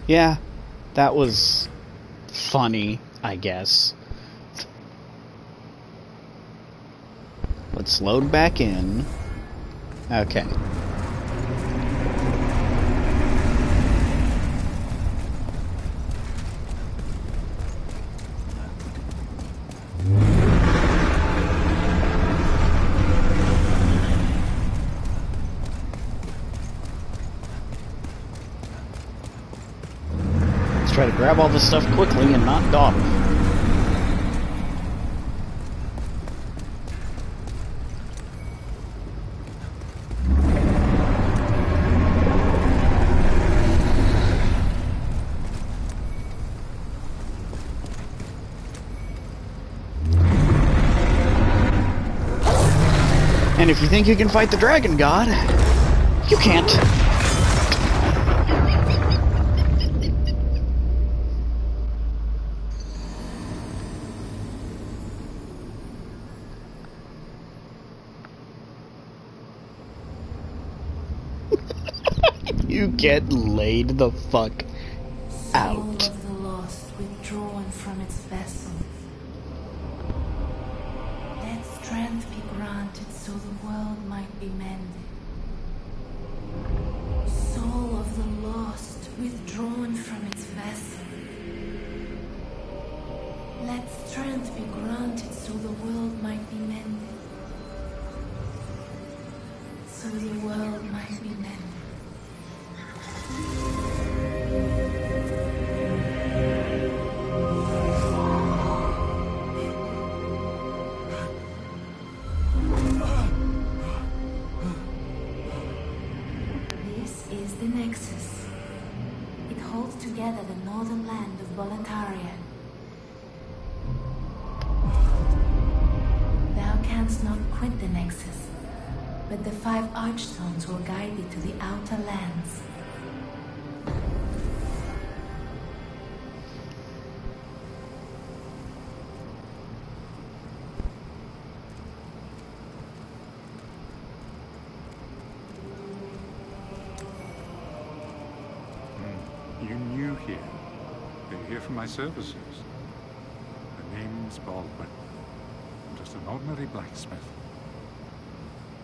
Yeah, that was funny, I guess. Let's load back in. Okay. Let's try to grab all this stuff quickly and not dawdle. And if you think you can fight the Dragon God, you can't. You get laid the fuck out. Soul of the lost withdrawn from its vessel. Let strength be granted so the world might be mended. Soul of the lost withdrawn from its vessel. Let strength be granted so the world might be mended. So the world might be mended. This is the Nexus. It holds together the northern land of Boletarian. Thou canst not quit the Nexus, but the 5 Archstones will guide thee to the outer lands. You new here. You're here for my services. The name's Baldwin. I'm just an ordinary blacksmith.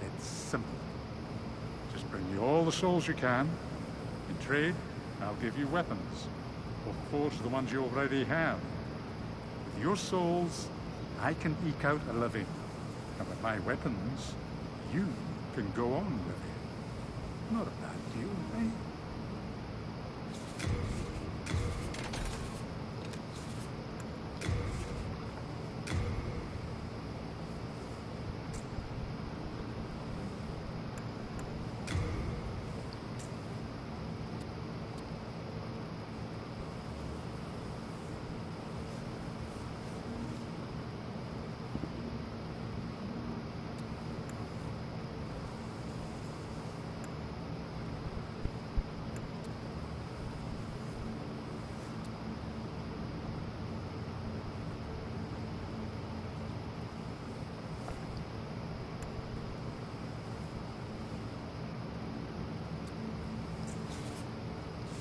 It's simple. Just bring me all the souls you can. In trade, I'll give you weapons. Or forge the ones you already have. With your souls, I can eke out a living. And with my weapons, you can go on living. Not a bad deal, eh?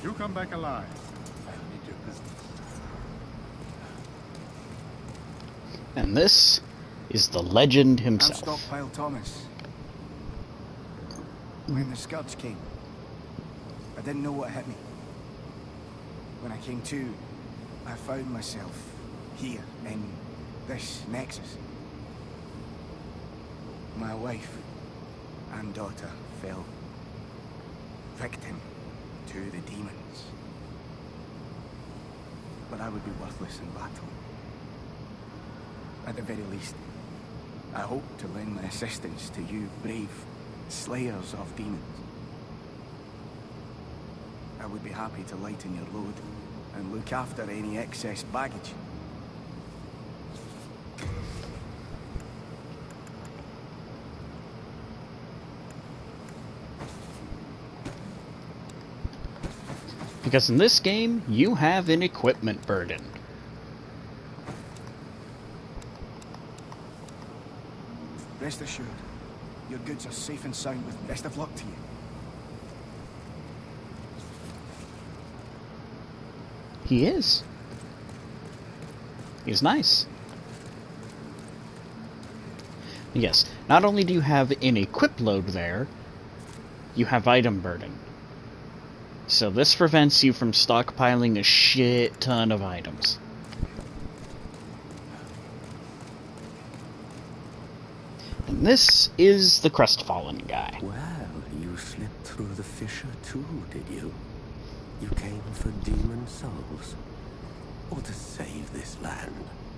You come back alive. I need your business. And this is the legend I'm himself. Stockpile Thomas. When the Scourge came, I didn't know what hit me. When I came to, I found myself here in this Nexus. My wife and daughter fell victim to the demons. But I would be worthless in battle. At the very least, I hope to lend my assistance to you brave slayers of demons. I would be happy to lighten your load and look after any excess baggage. Because in this game, you have an equipment burden. Rest assured, your goods are safe and sound with best of luck to you. He is. He's nice. Yes, not only do you have an equip load there, you have item burden. So this prevents you from stockpiling a shit ton of items. And this is the crestfallen guy. Well, you slipped through the fissure too, did you? You came for demon souls? Or to save this land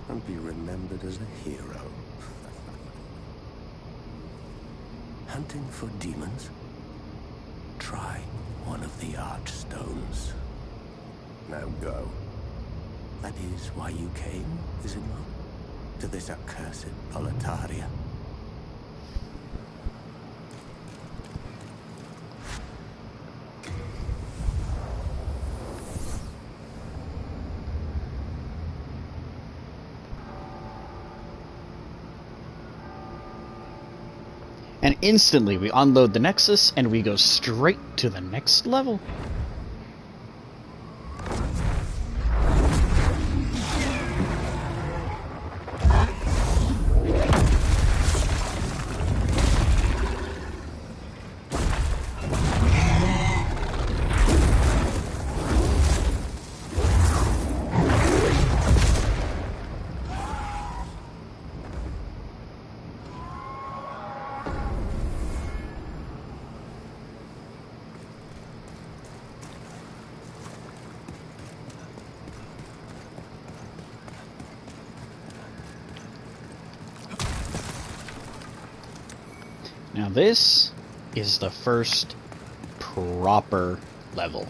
and be remembered as a hero? Hunting for demons? Try one of the archstones. Now go. That is why you came, is it not? To this accursed Boletaria. And instantly we unload the Nexus and we go straight to the next level. Now this is the first proper level.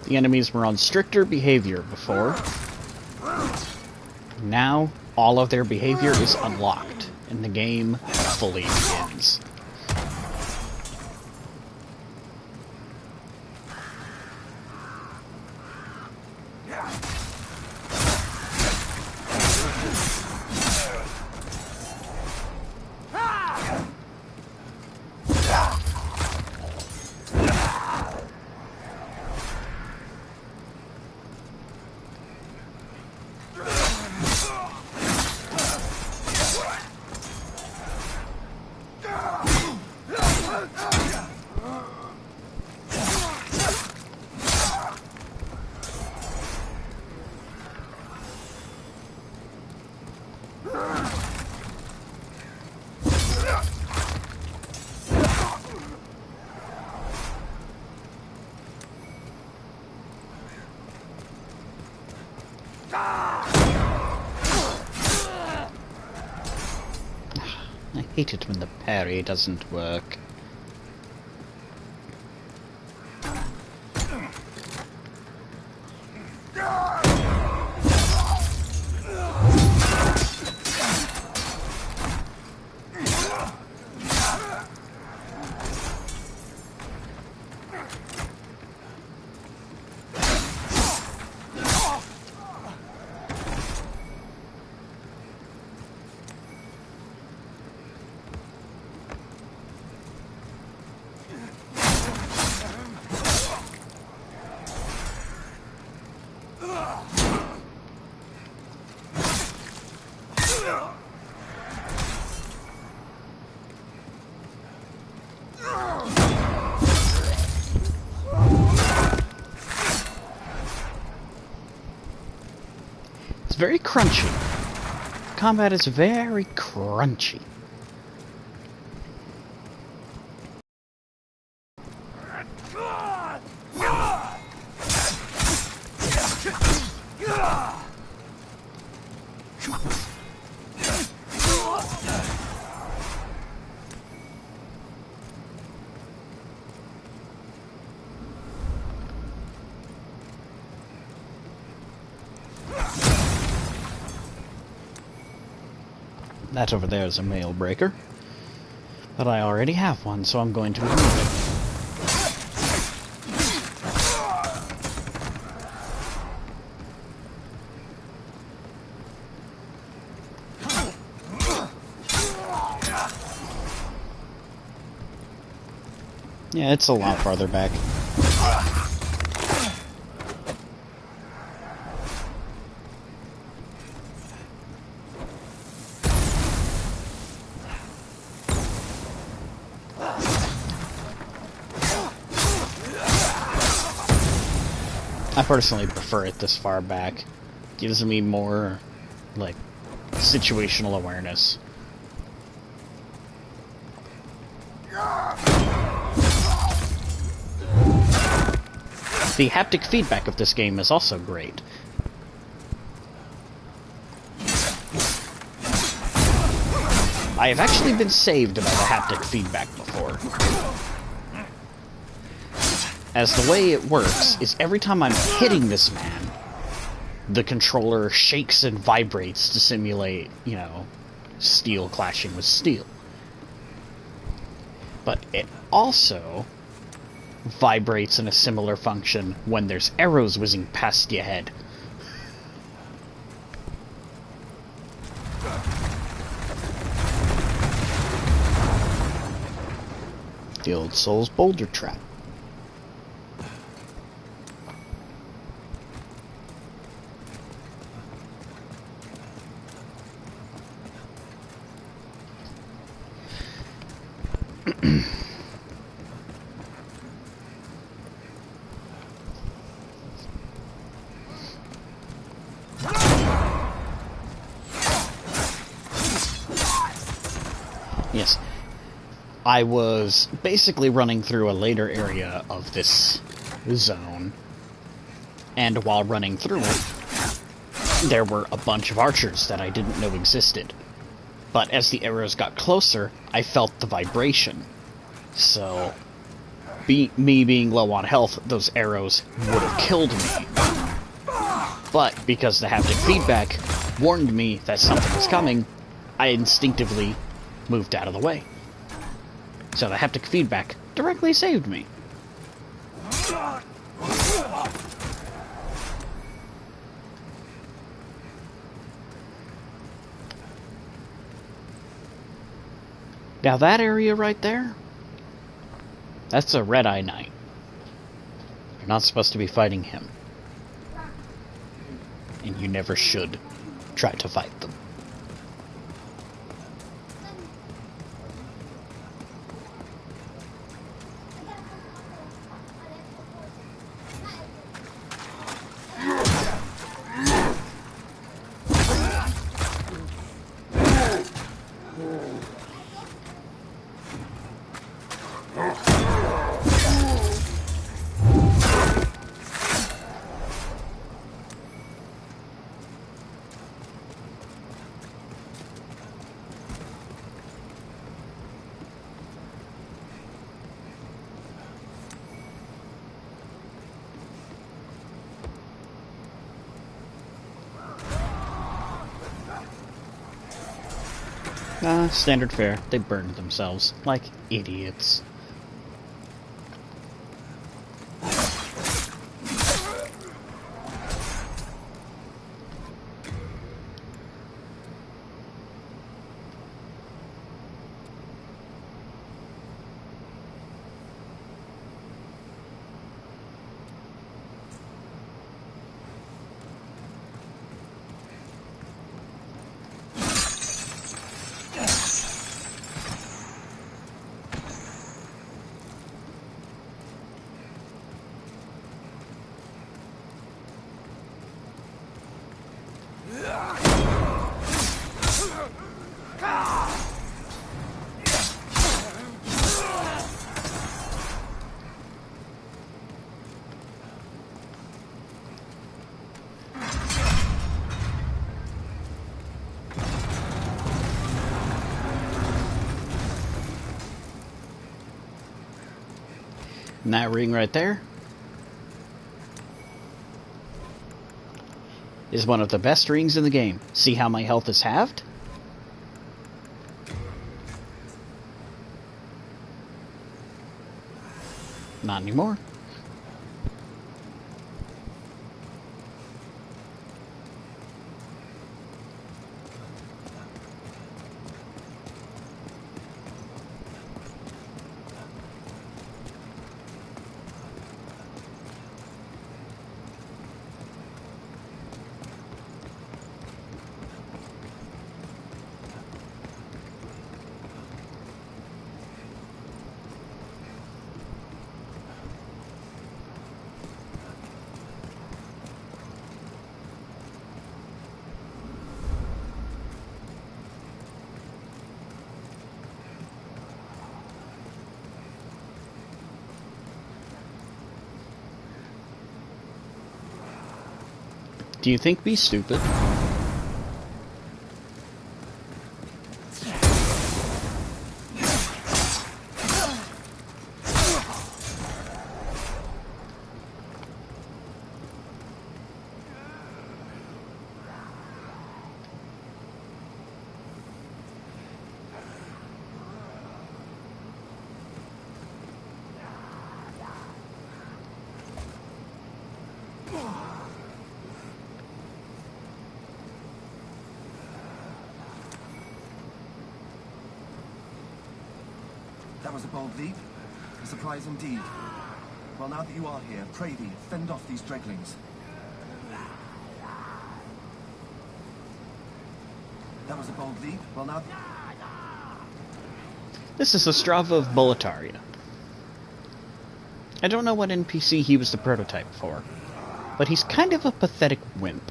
The enemies were on stricter behavior before. Now, all of their behavior is unlocked, and the game fully begins. I hate it when the parry doesn't work. It's very crunchy. Combat is very crunchy. That over there is a mail breaker. But I already have one, so I'm going to remove it. Yeah, it's a lot farther back. I personally prefer it this far back. Gives me more, like, situational awareness. The haptic feedback of this game is also great. I have actually been saved by the haptic feedback before. As the way it works is every time I'm hitting this man, the controller shakes and vibrates to simulate, you know, steel clashing with steel. But it also vibrates in a similar function when there's arrows whizzing past your head. The old Souls boulder trap. Yes. I was basically running through a later area of this zone, and while running through it, there were a bunch of archers that I didn't know existed. But as the arrows got closer, I felt the vibration. So, me being low on health, those arrows would have killed me. But because the haptic feedback warned me that something was coming, I instinctively moved out of the way. So the haptic feedback directly saved me. Now that area right there, that's a Red-Eye Knight. You're not supposed to be fighting him. And you never should try to fight them. Standard fare. They burned themselves like idiots. And that ring right there is one of the best rings in the game. See how my health is halved? Not anymore. Do you think me stupid? That was a bold leap. A surprise indeed. Well, now that you are here, pray thee, fend off these dreglings. That was a bold leap. Well, now... This is the Strava of Boletaria. I don't know what NPC he was the prototype for, but he's kind of a pathetic wimp.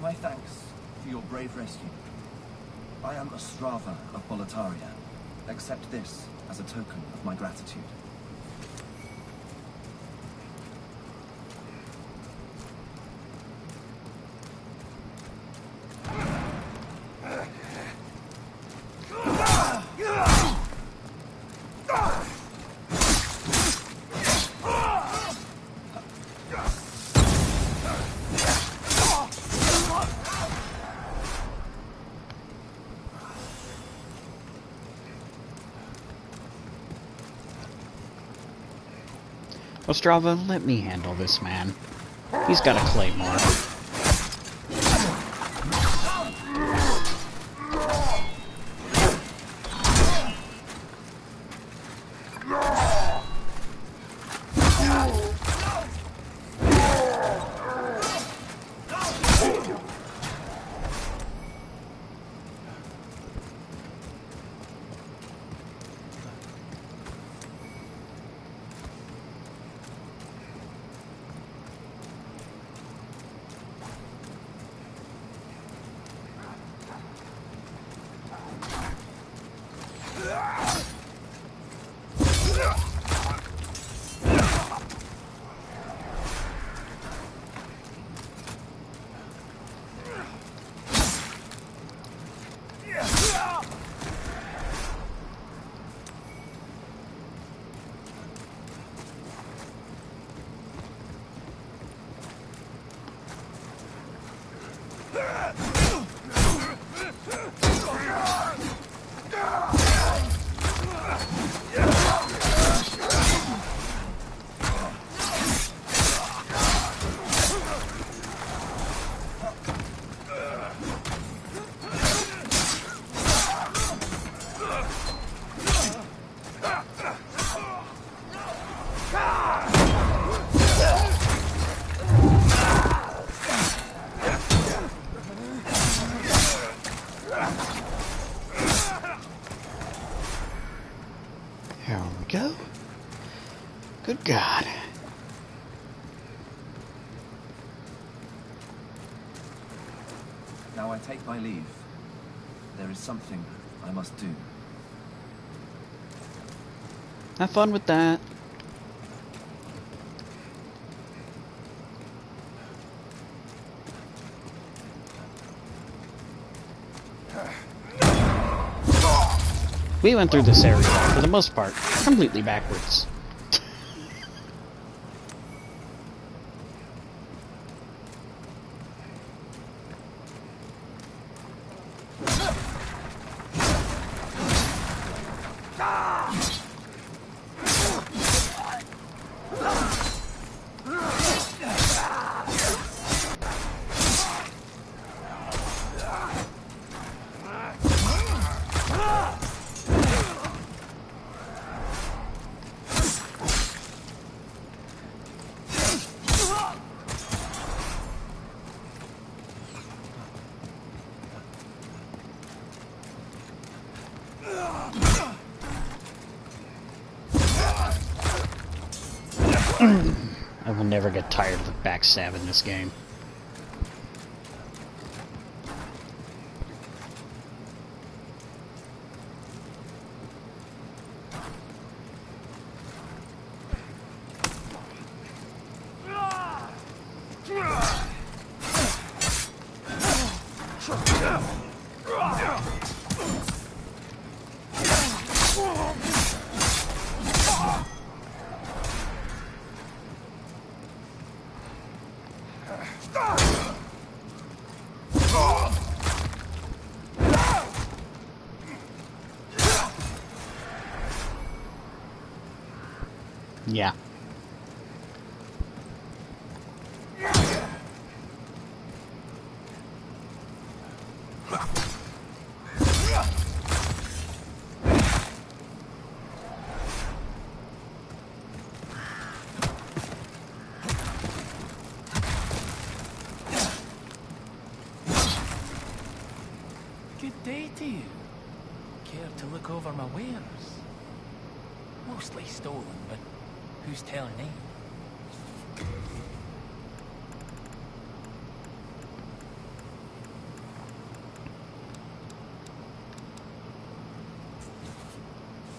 My thanks for your brave rescue. I am a Strava of Boletaria. Accept this as a token of my gratitude. Ostrava, let me handle this man. He's got a claymore. There we go. Good God. Now I take my leave. There is something I must do. Have fun with that. We went through this area, for the most part, completely backwards. I will never get tired of the backstab in this game. Yeah. Good day to you. Care to look over my wares? Mostly stolen, but who's telling me?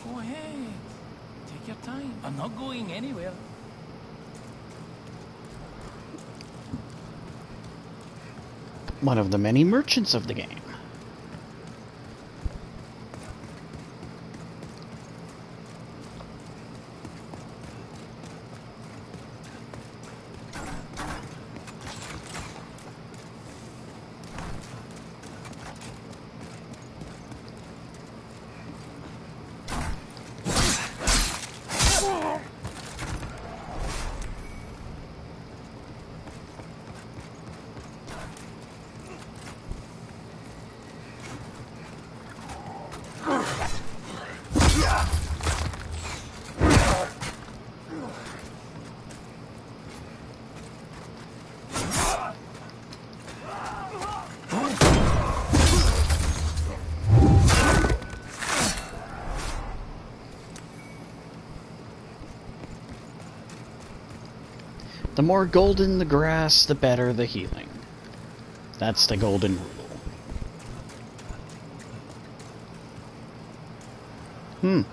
Go ahead. Take your time. I'm not going anywhere. One of the many merchants of the game. The more golden the grass, the better the healing. That's the golden rule.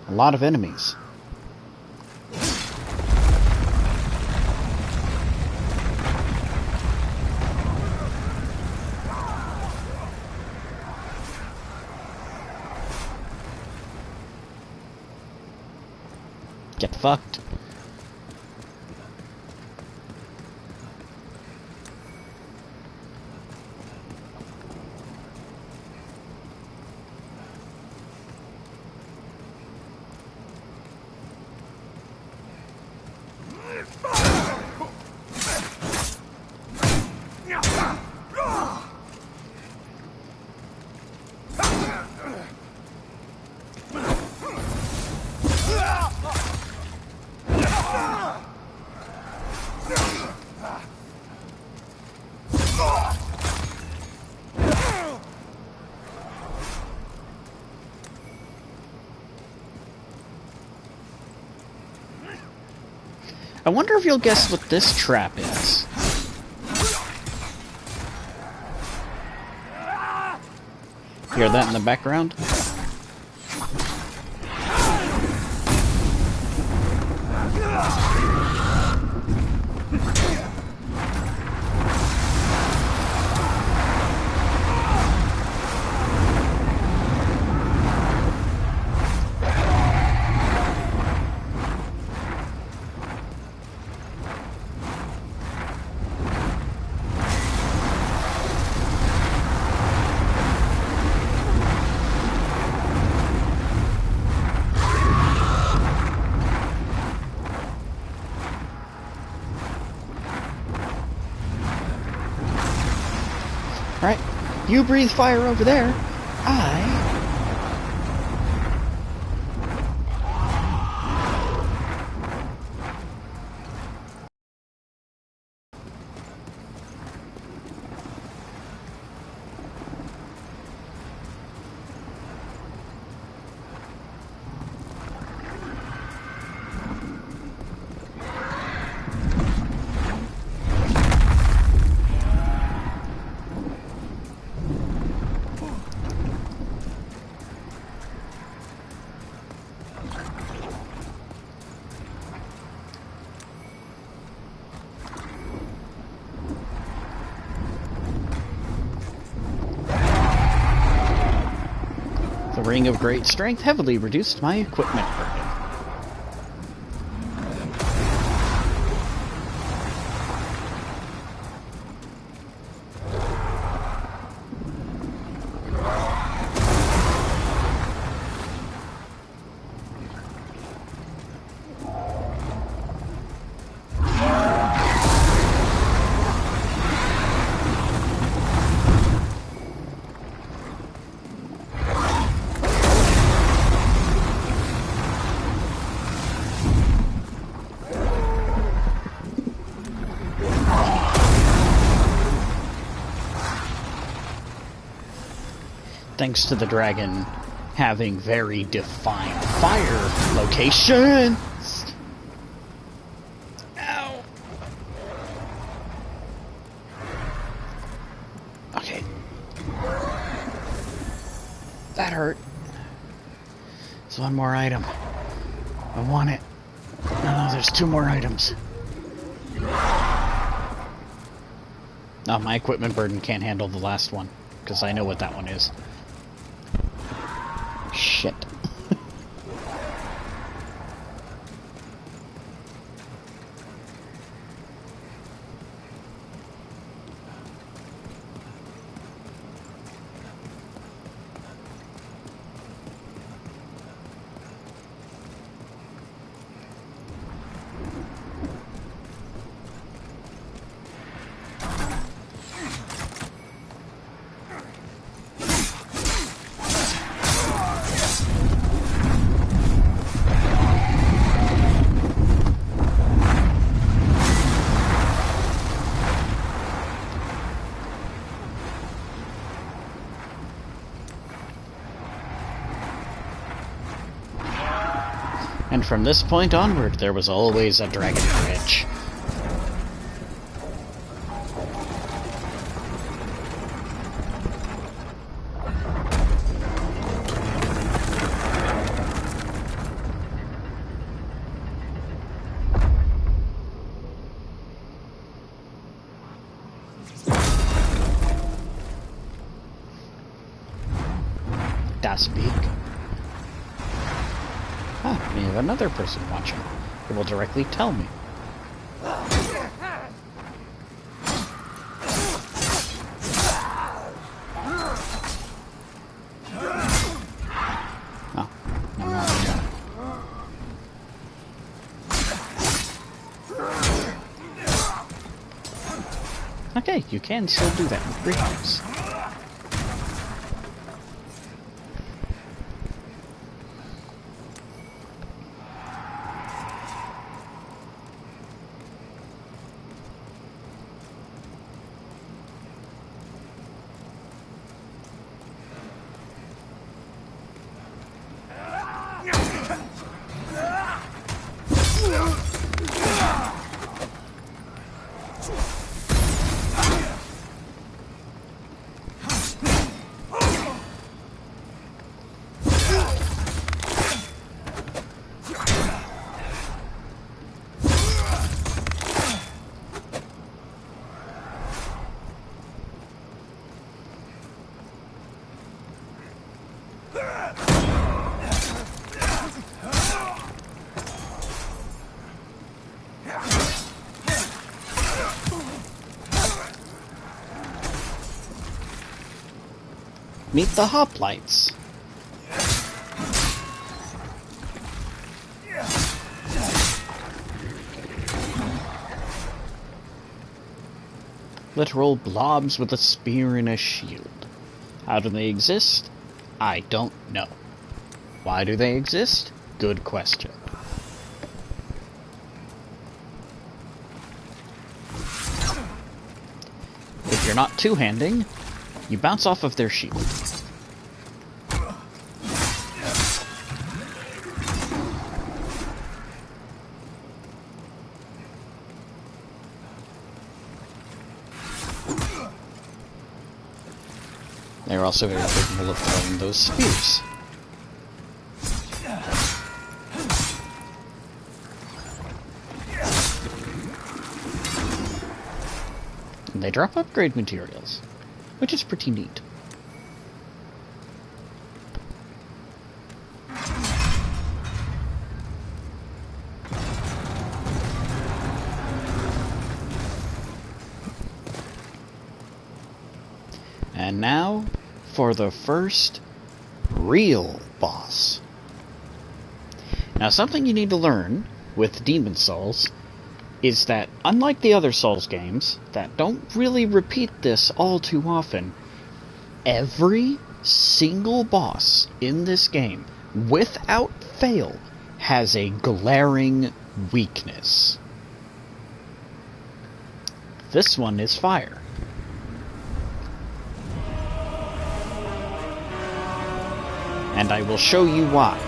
A lot of enemies. Get fucked. I wonder if you'll guess what this trap is. Hear that in the background? Alright, you breathe fire over there. The Ring of Great Strength heavily reduced my equipment burden. Thanks to the dragon having very defined fire locations. Ow. Okay. That hurt. There's one more item. I want it. No, there's two more items. Oh, my equipment burden can't handle the last one, because I know what that one is. Shit. And from this point onward, there was always a dragon bridge. Das big. Ah, we have another person watching, who will directly tell me. Oh, no more like that. Okay, you can still do that with bridges. Meet the hoplites. Literal blobs with a spear and a shield. How do they exist? I don't know. Why do they exist? Good question. If you're not two-handing, you bounce off of their shield. They're also very capable of throwing those spears. And they drop upgrade materials, which is pretty neat. And now, for the first real boss. Now, something you need to learn with Demon Souls is that, unlike the other Souls games that don't really repeat this all too often, every single boss in this game, without fail, has a glaring weakness. This one is fire. And I will show you why.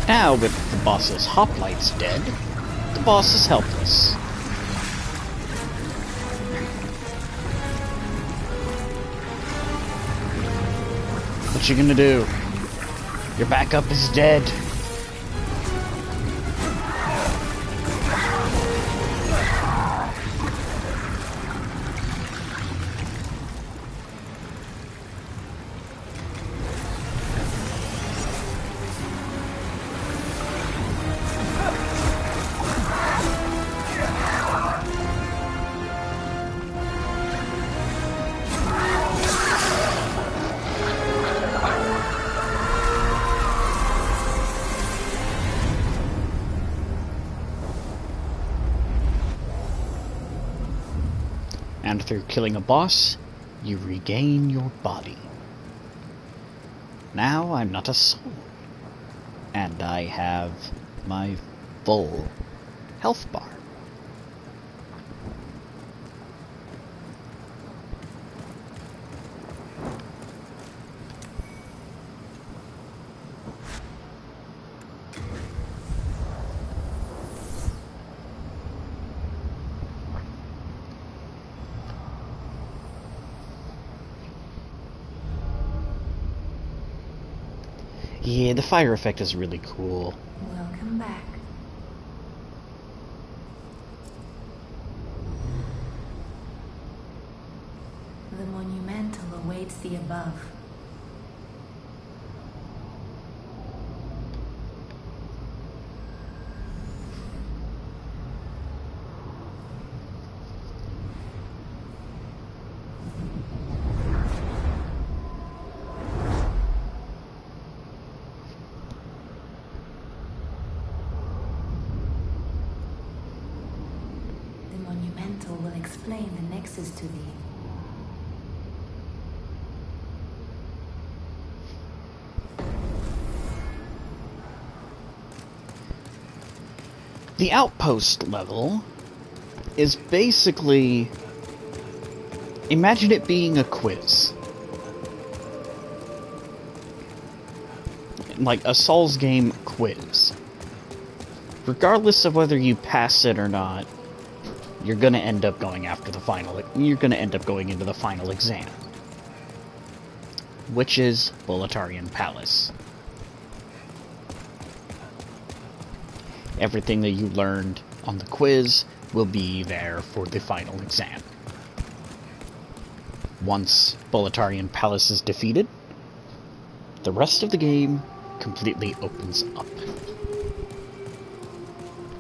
Now, with the boss's hoplites dead, the boss is helpless. What you gonna do? Your backup is dead. And through killing a boss, you regain your body. Now I'm not a soul, and I have my full health bar. Yeah, the fire effect is really cool. Welcome back. The monumental awaits the above. The monumental will explain the Nexus to thee. The outpost level is basically... imagine it being a quiz. Like a Souls game quiz. Regardless of whether you pass it or not, you're gonna end up going after the final... you're gonna end up going into the final exam. Which is Boletarian Palace. Everything that you learned on the quiz will be there for the final exam. Once Boletarian Palace is defeated, the rest of the game completely opens up.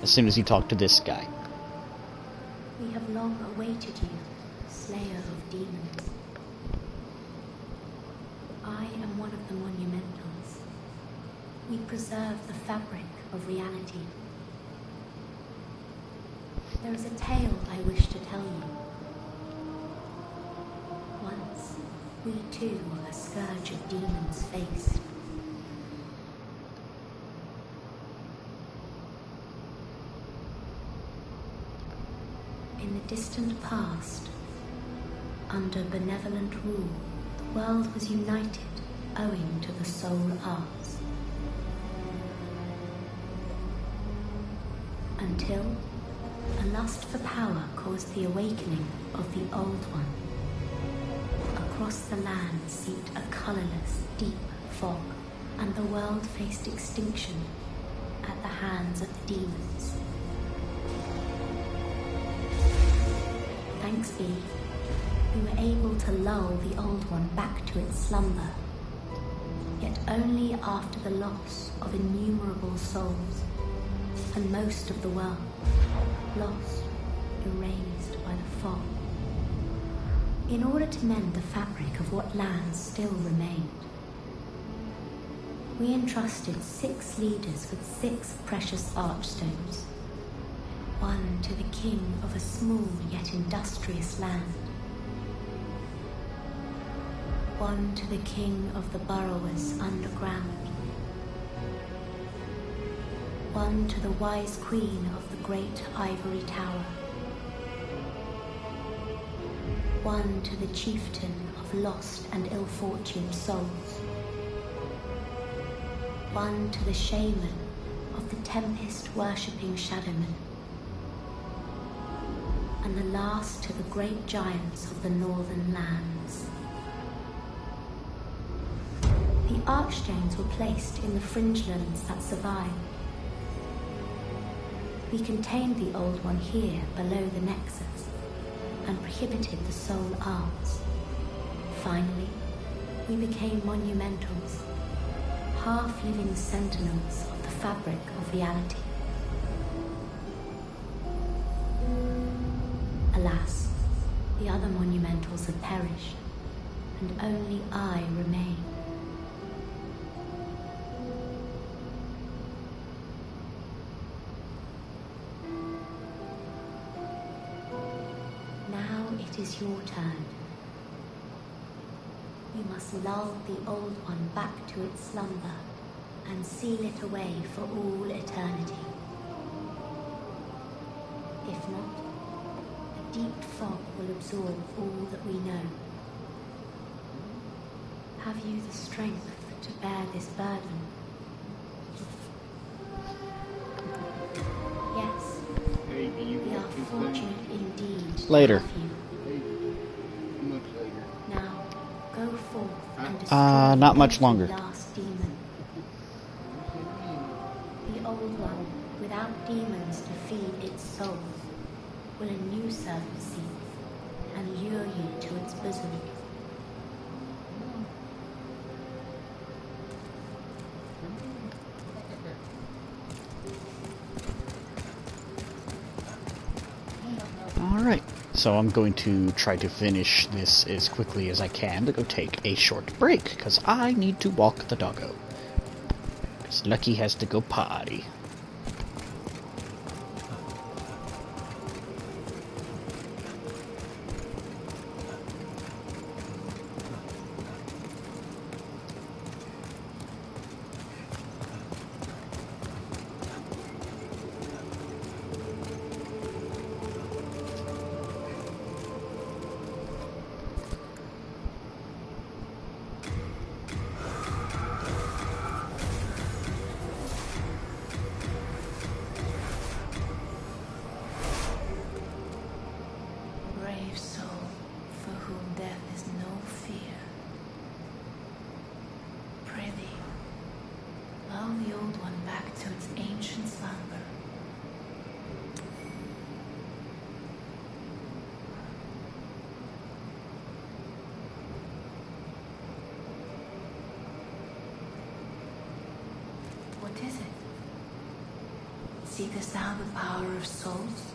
As soon as you talk to this guy. We have long awaited you, slayer of demons. I am one of the monumentals. We preserve the fabric of reality. There is a tale I wish to tell you. Once, we too a scourge of demons faced. In the distant past, under benevolent rule, the world was united owing to the soul arts. Until a lust for power caused the awakening of the Old One. Across the land seeped a colorless, deep fog, and the world faced extinction at the hands of the demons. Thanks be, we were able to lull the Old One back to its slumber, yet only after the loss of innumerable souls, and most of the world lost, erased by the fog. In order to mend the fabric of what lands still remained, we entrusted 6 leaders with 6 precious archstones, one to the king of a small yet industrious land, one to the king of the burrowers underground, one to the wise queen of the great ivory tower, one to the chieftain of lost and ill-fortuned souls, one to the shaman of the tempest-worshipping shadowmen, and the last to the great giants of the northern lands. The archstones were placed in the fringelands that survived. We contained the Old One here below the Nexus, and prohibited the soul arts. Finally, we became monumentals, half-living sentinels of the fabric of reality. Alas, the other monumentals have perished, and only I remain. It is your turn. You must lull the Old One back to its slumber and seal it away for all eternity. If not, a deep fog will absorb all that we know. Have you the strength to bear this burden? Yes, we are fortunate indeed to Later. have you. Now, go forth and destroy not much longer. the last demon. The Old One, without demons to feed its souls, will a new servant seek and lure you to its bosom. Alright, so I'm going to try to finish this as quickly as I can to go take a short break, because I need to walk the doggo. Because Lucky has to go potty. is no fear. Prithee, lull the old one back to its ancient slumber. What is it? Seekest thou the power of souls?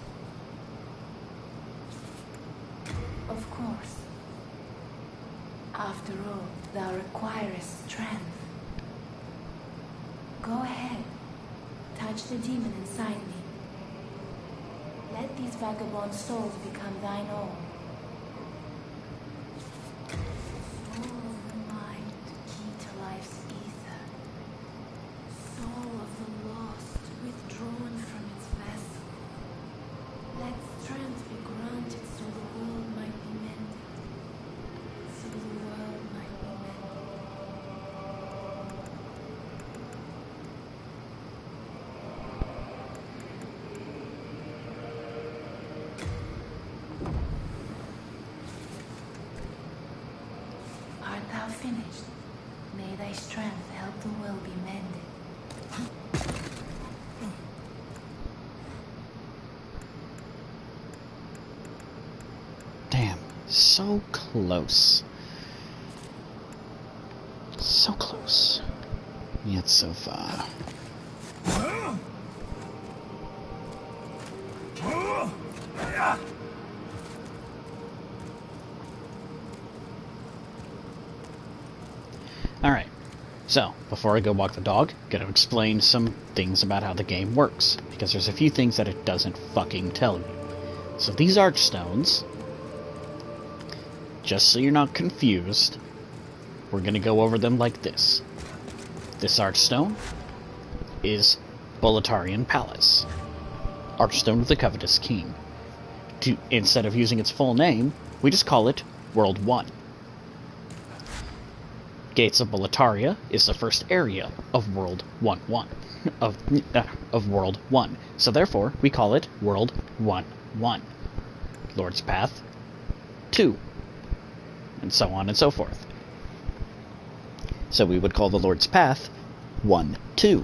Of course. After all, thou requirest strength. Go ahead. Touch the demon inside me. Let these vagabond souls become thine own. Soul of the mind, key to life's ether. Soul of the lost, withdrawn from its vessel. Let strength be granted so the world might be mended. So the world might be mended. Art thou finished? May thy strength help the world be mended. Damn, so close. So close. Yet so far. Alright, so, before I go walk the dog, gotta explain some things about how the game works, because there's a few things that it doesn't fucking tell you. So these archstones, just so you're not confused, we're gonna go over them like this. This archstone is Boletarian Palace, Archstone of the Covetous King. Instead of using its full name, we just call it World 1. Gates of Boletaria is the first area of World 1-1. Of World 1. So therefore, we call it World 1-1. Lord's Path 2. And so on and so forth. So we would call the Lord's Path 1-2.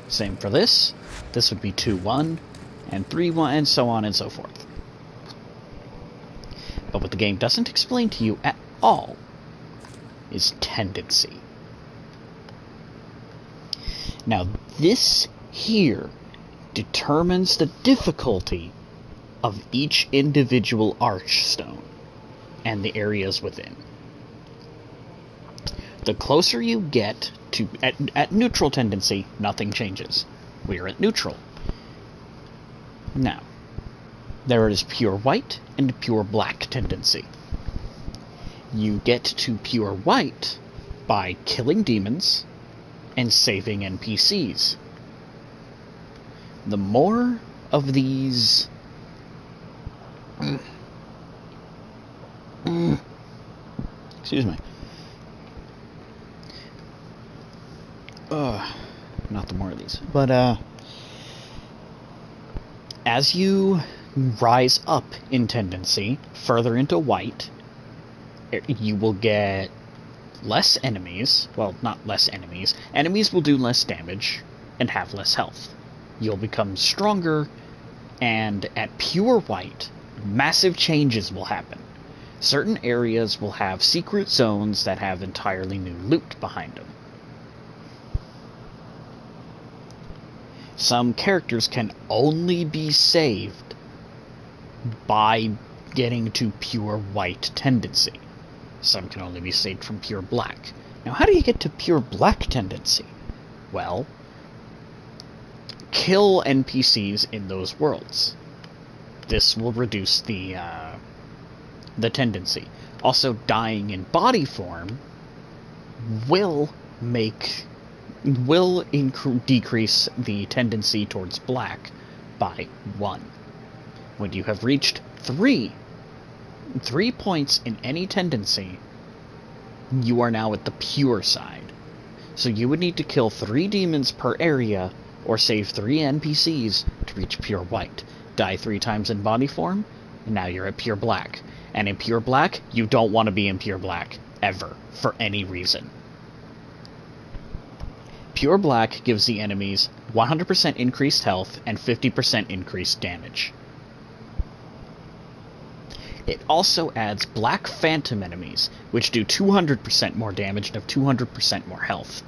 Same for this. This would be 2-1, and 3-1, and so on and so forth. But what the game doesn't explain to you at all is tendency. Now, this here determines the difficulty of each individual archstone and the areas within. The closer you get to at neutral tendency, nothing changes. We are at neutral. Now, there is pure white and pure black tendency. You get to pure white by killing demons and saving NPCs. The more of these excuse me. Not the more of these. But, as you rise up in tendency, further into white, you will get less enemies. Well, not less enemies. Enemies will do less damage and have less health. You'll become stronger, and at pure white, massive changes will happen. Certain areas will have secret zones that have entirely new loot behind them. Some characters can only be saved by getting to pure white tendency. Some can only be saved from pure black. Now, how do you get to pure black tendency? Well, kill NPCs in those worlds. This will reduce the tendency. Also, dying in body form will decrease the tendency towards black by 1. When you have reached 3 points in any tendency, you are now at the pure side. So you would need to kill 3 demons per area, or save 3 NPCs to reach pure white. die 3 times in body form, and now you're at pure black. And in pure black, you don't want to be in pure black, ever, for any reason. Pure black gives the enemies 100% increased health and 50% increased damage. It also adds Black Phantom enemies, which do 200% more damage and have 200% more health.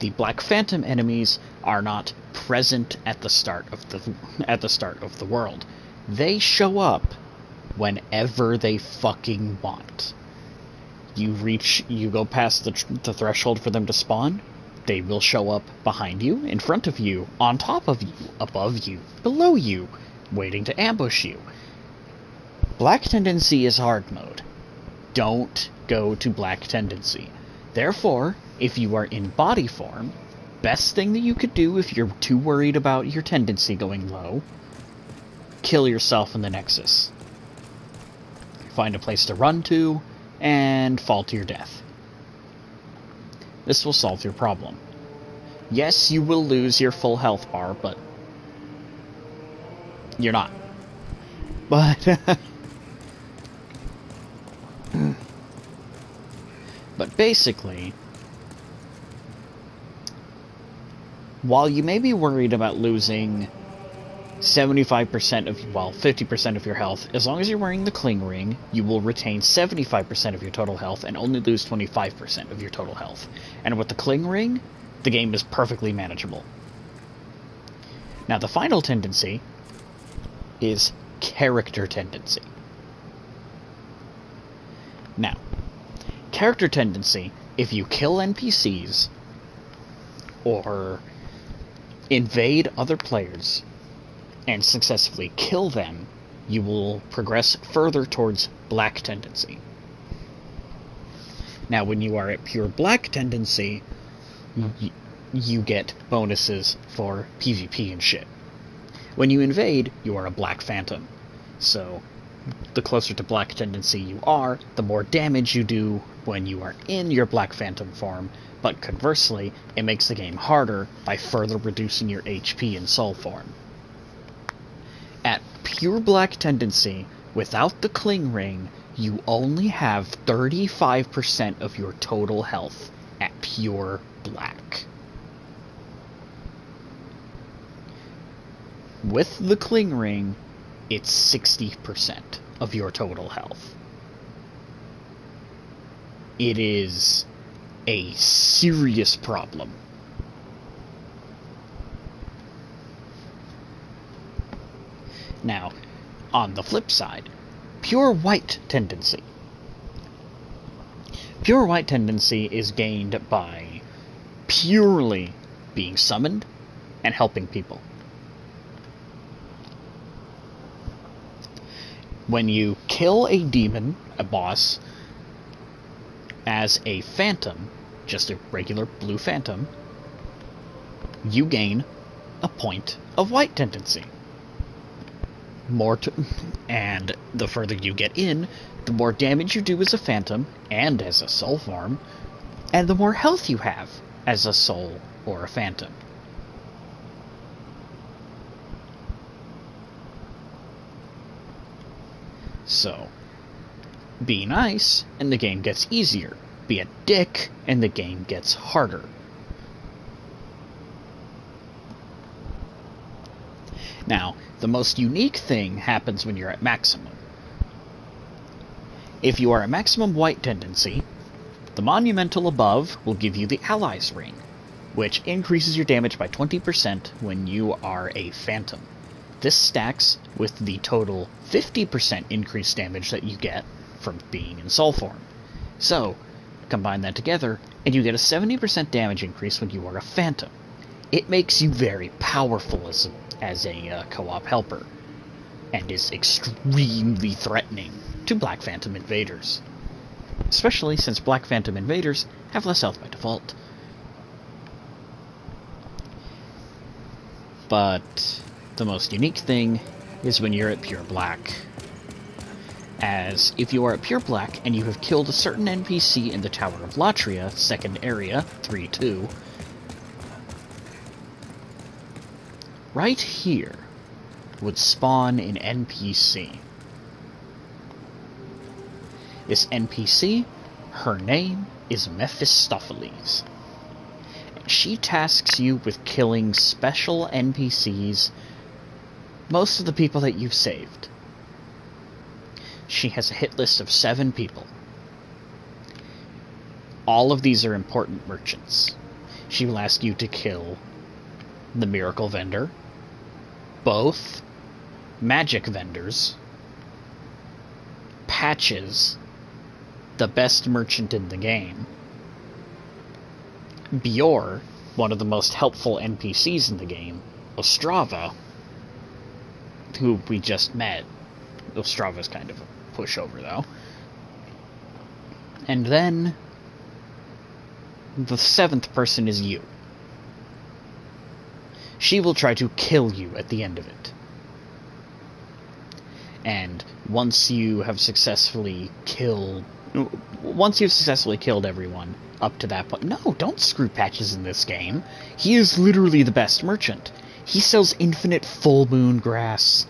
The Black Phantom enemies are not present at the start of the world. They show up whenever they fucking want. You go past the threshold for them to spawn, they will show up behind you, in front of you, on top of you, above you, below you, waiting to ambush you. Black Tendency is hard mode. Don't go to Black Tendency. Therefore, if you are in body form, best thing that you could do if you're too worried about your tendency going low, kill yourself in the Nexus. Find a place to run to, and fall to your death. This will solve your problem. Yes, you will lose your full health bar, but you're not. But but basically, while you may be worried about losing 75% of, 50% of your health, as long as you're wearing the Cling Ring, you will retain 75% of your total health and only lose 25% of your total health. And with the Cling Ring, the game is perfectly manageable. Now, the final tendency is Character Tendency. Now, Character Tendency, if you kill NPCs or invade other players and successfully kill them, you will progress further towards Black Tendency. Now, when you are at pure Black Tendency, you get bonuses for PvP and shit. When you invade, you are a Black Phantom. So, the closer to Black Tendency you are, the more damage you do when you are in your Black Phantom form, but conversely, it makes the game harder by further reducing your HP in Soul form. At pure Black Tendency, without the Cling Ring, you only have 35% of your total health at pure Black. With the Cling Ring, it's 60% of your total health. It is a serious problem. Now, on the flip side, pure White Tendency. Pure White Tendency is gained by purely being summoned and helping people. When you kill a demon, a boss, as a phantom, just a regular blue phantom, you gain a point of White Tendency. And the further you get in, the more damage you do as a phantom and as a soul form, and the more health you have as a soul or a phantom. So, be nice, and the game gets easier. Be a dick, and the game gets harder. Now, the most unique thing happens when you're at maximum. If you are at maximum White Tendency, the Monumental above will give you the Allies Ring, which increases your damage by 20% when you are a phantom. This stacks with the total 50% increased damage that you get from being in soul form. So, combine that together, and you get a 70% damage increase when you are a phantom. It makes you very powerful as a co-op helper, and is extremely threatening to Black Phantom invaders. Especially since Black Phantom invaders have less health by default. But the most unique thing is when you're at pure Black. As if you are at pure Black and you have killed a certain NPC in the Tower of Latria, second area, 3-2, right here would spawn an NPC. This NPC, her name is Mephistopheles. She tasks you with killing special NPCs, most of the people that you've saved. She has a hit list of 7 people. All of these are important merchants. She will ask you to kill the miracle vendor, both magic vendors, Patches, the best merchant in the game, Bjor, one of the most helpful NPCs in the game, Ostrava, who we just met. Ostrava's kind of a pushover, though. And then the 7th person is you. She will try to kill you at the end of it. And once you've successfully killed everyone up to that point... No, don't screw Patches in this game. He is literally the best merchant. He sells infinite full moon grass.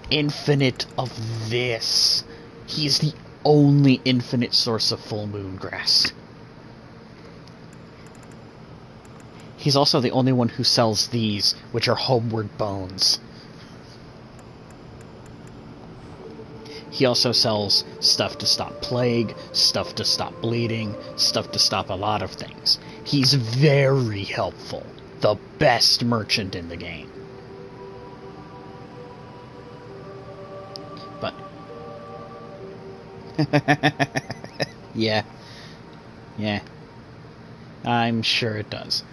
Infinite of this. He is the only infinite source of full moon grass. He's also the only one who sells these, which are homeward bones. He also sells stuff to stop plague, stuff to stop bleeding, stuff to stop a lot of things. He's very helpful. The best merchant in the game. But... yeah. I'm sure it does.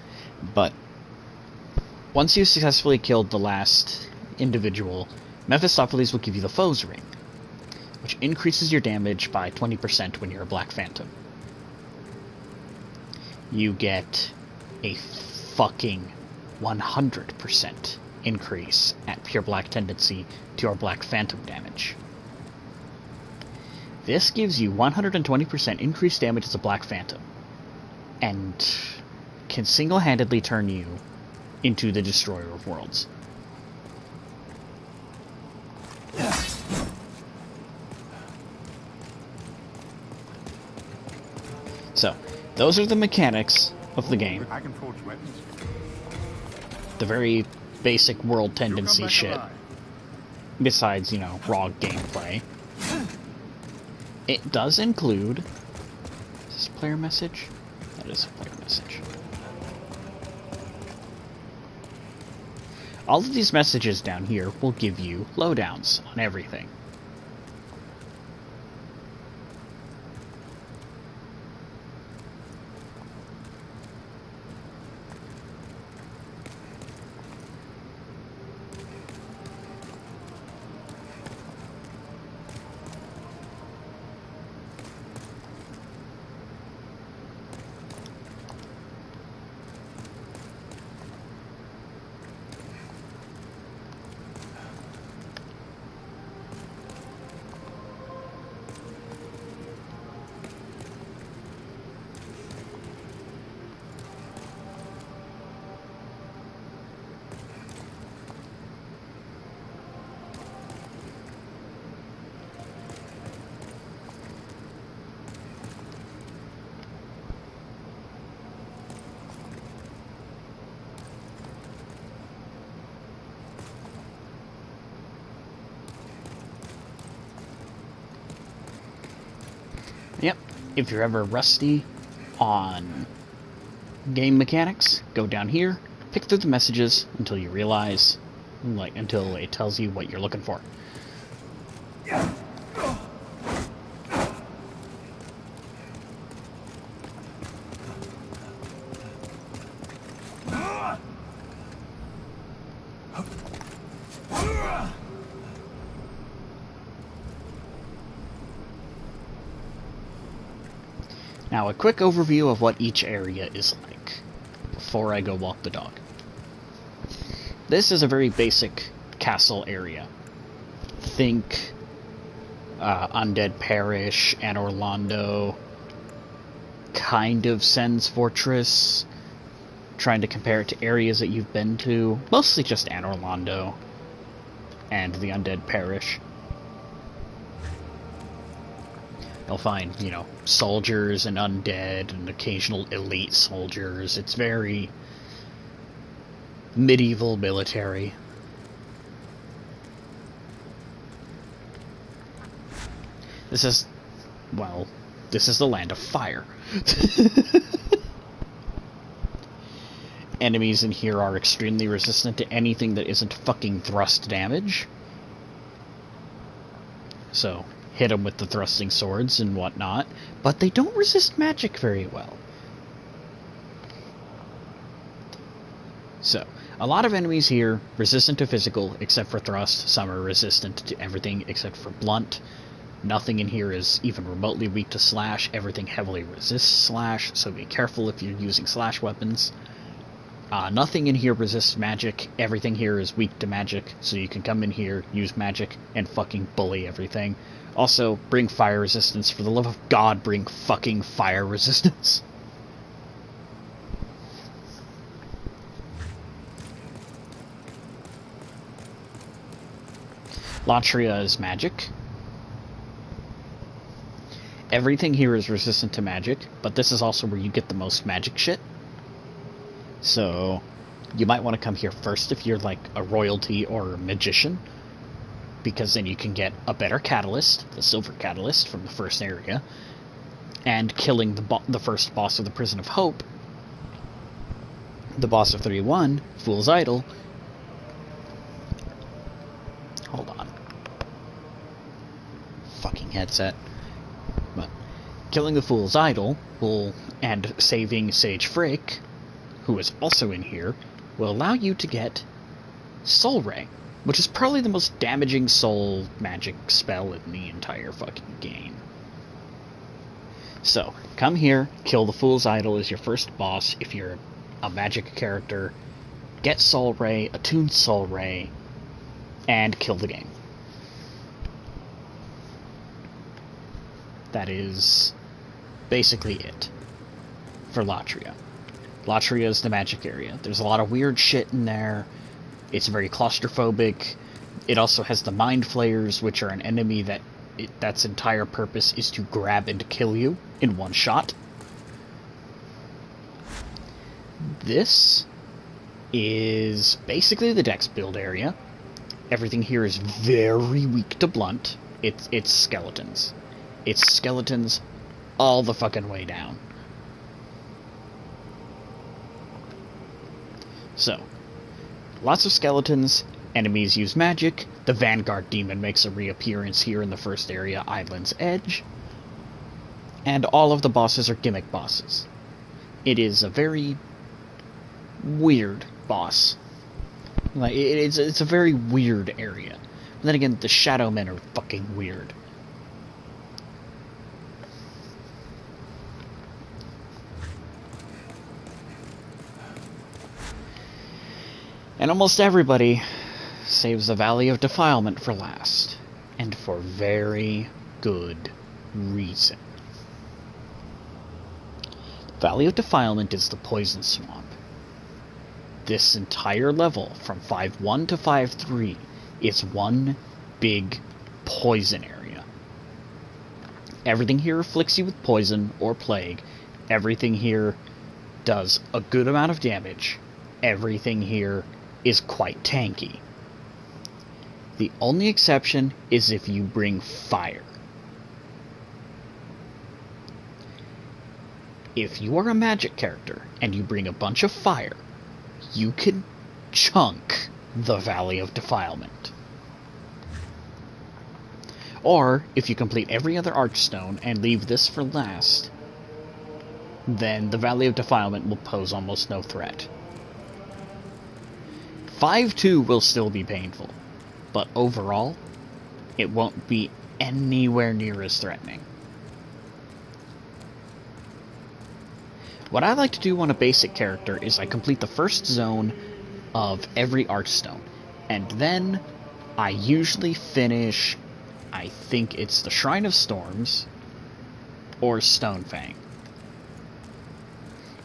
But once you've successfully killed the last individual, Mephistopheles will give you the Foe's Ring, which increases your damage by 20% when you're a Black Phantom. You get a fucking 100% increase at Pure Black Tendency to your Black Phantom damage. This gives you 120% increased damage as a Black Phantom, and can single-handedly turn you into the Destroyer of Worlds. So, those are the mechanics of the game. I can forge weapons. The very basic world tendency shit. Besides, raw gameplay. It does include... Is this a player message? That is a player message. All of these messages down here will give you lowdowns on everything. Yep, if you're ever rusty on game mechanics, go down here, pick through the messages until you realize, until it tells you what you're looking for. Now, a quick overview of what each area is like, before I go walk the dog. This is a very basic castle area. Think Undead Parish and Anor Londo, kind of Sen's Fortress, trying to compare it to areas that you've been to, mostly just Anor Londo and the Undead Parish. You'll find, you know, soldiers and undead and occasional elite soldiers. It's very medieval military. This is, well, this is the land of fire. Enemies in here are extremely resistant to anything that isn't fucking thrust damage. So, hit them with the thrusting swords and whatnot, but they don't resist magic very well. So, a lot of enemies here resistant to physical except for thrust. Some are resistant to everything except for blunt. Nothing in here is even remotely weak to slash. Everything heavily resists slash, so be careful if you're using slash weapons. Nothing in here resists magic. Everything here is weak to magic, so you can come in here, use magic, and fucking bully everything. Also, bring fire resistance. For the love of God, bring fucking fire resistance. Latria is magic. Everything here is resistant to magic, but this is also where you get the most magic shit. So, you might want to come here first if you're like a royalty or a magician, because then you can get a better catalyst, the silver catalyst from the first area, and killing the first boss of the Prison of Hope, the boss of 3-1, Fool's Idol. Hold on. Fucking headset. But killing the Fool's Idol and saving Sage Frake, who is also in here, will allow you to get Soul Ray, which is probably the most damaging soul magic spell in the entire fucking game. So, come here, kill the Fool's Idol as your first boss if you're a magic character, get Soul Ray, attune Soul Ray, and kill the game. That is basically it for Latria. Latria is the magic area. There's a lot of weird shit in there. It's very claustrophobic. It also has the Mind Flayers, which are an enemy that's entire purpose is to grab and kill you in one shot. This is basically the Dex build area. Everything here is very weak to blunt. It's skeletons. It's skeletons all the fucking way down. So, lots of skeletons, enemies use magic, the Vanguard Demon makes a reappearance here in the first area, Island's Edge, and all of the bosses are gimmick bosses. It is a very weird boss. Like, it's a very weird area. But then again, the Shadow Men are fucking weird. And almost everybody saves the Valley of Defilement for last. And for very good reason. The Valley of Defilement is the Poison Swamp. This entire level, from 5-1 to 5-3, is one big poison area. Everything here afflicts you with poison or plague. Everything here does a good amount of damage. Everything here is quite tanky. The only exception is if you bring fire. If you are a magic character and you bring a bunch of fire, you can chunk the Valley of Defilement. Or, if you complete every other Archstone and leave this for last, then the Valley of Defilement will pose almost no threat. 5-2 will still be painful, but overall, it won't be anywhere near as threatening. What I like to do on a basic character is I complete the first zone of every Archstone, and then I usually finish, I think it's the Shrine of Storms, or Stonefang.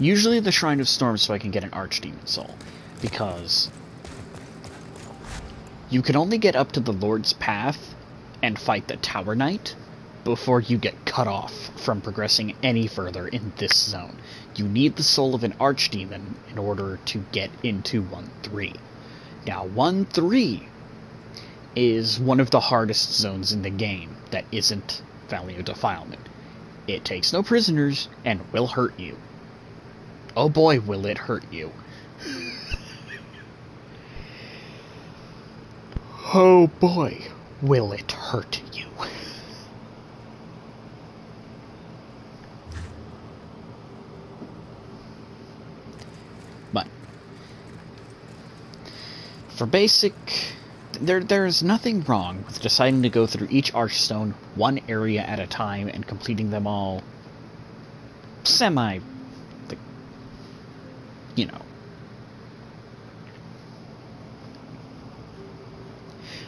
Usually the Shrine of Storms so I can get an Archdemon Soul, because you can only get up to the Lord's Path and fight the Tower Knight before you get cut off from progressing any further in this zone. You need the soul of an Archdemon in order to get into 1-3. Now, 1-3 is one of the hardest zones in the game that isn't Valley of Defilement. It takes no prisoners and will hurt you. Oh boy, will it hurt you. Oh boy, will it hurt you. But for basic, there's nothing wrong with deciding to go through each Archstone one area at a time and completing them all you know.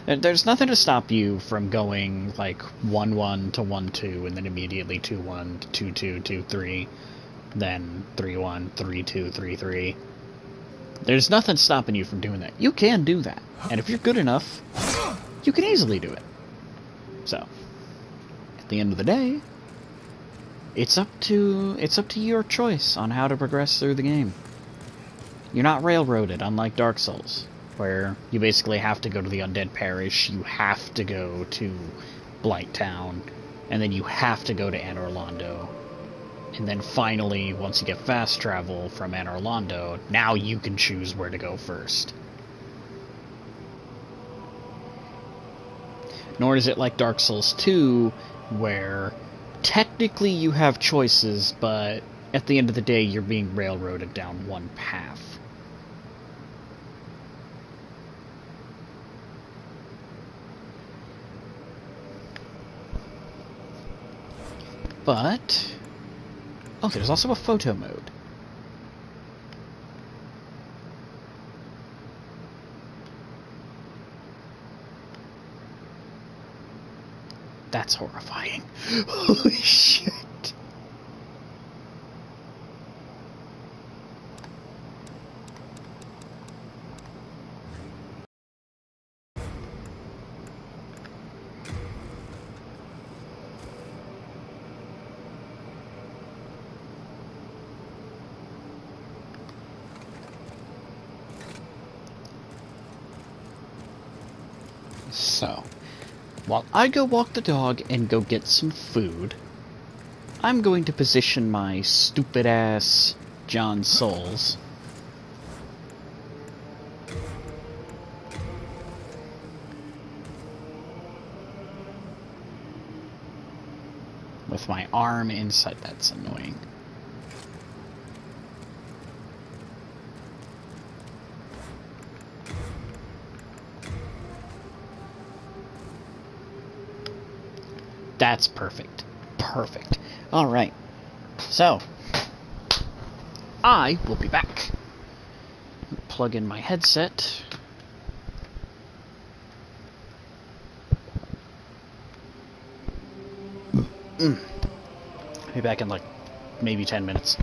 There's nothing to stop you from going like 1-1 to 1-2 and then immediately 2-1 to 2-2, 2-3, then 3-1, 3-2, 3-3. There's nothing stopping you from doing that. You can do that. And if you're good enough, you can easily do it. So, at the end of the day, it's up to your choice on how to progress through the game. You're not railroaded, unlike Dark Souls, where you basically have to go to the Undead Parish, you have to go to Blighttown, and then you have to go to Anor Londo. And then finally, once you get fast travel from Anor Londo, now you can choose where to go first. Nor is it like Dark Souls 2, where technically you have choices, but at the end of the day, you're being railroaded down one path. But oh, there's also a photo mode. That's horrifying. Holy shit. So, while I go walk the dog and go get some food, I'm going to position my stupid-ass John Souls with my arm inside. That's annoying. That's perfect. Perfect. Alright. So, I will be back. Plug in my headset. I'll be back in like maybe 10 minutes.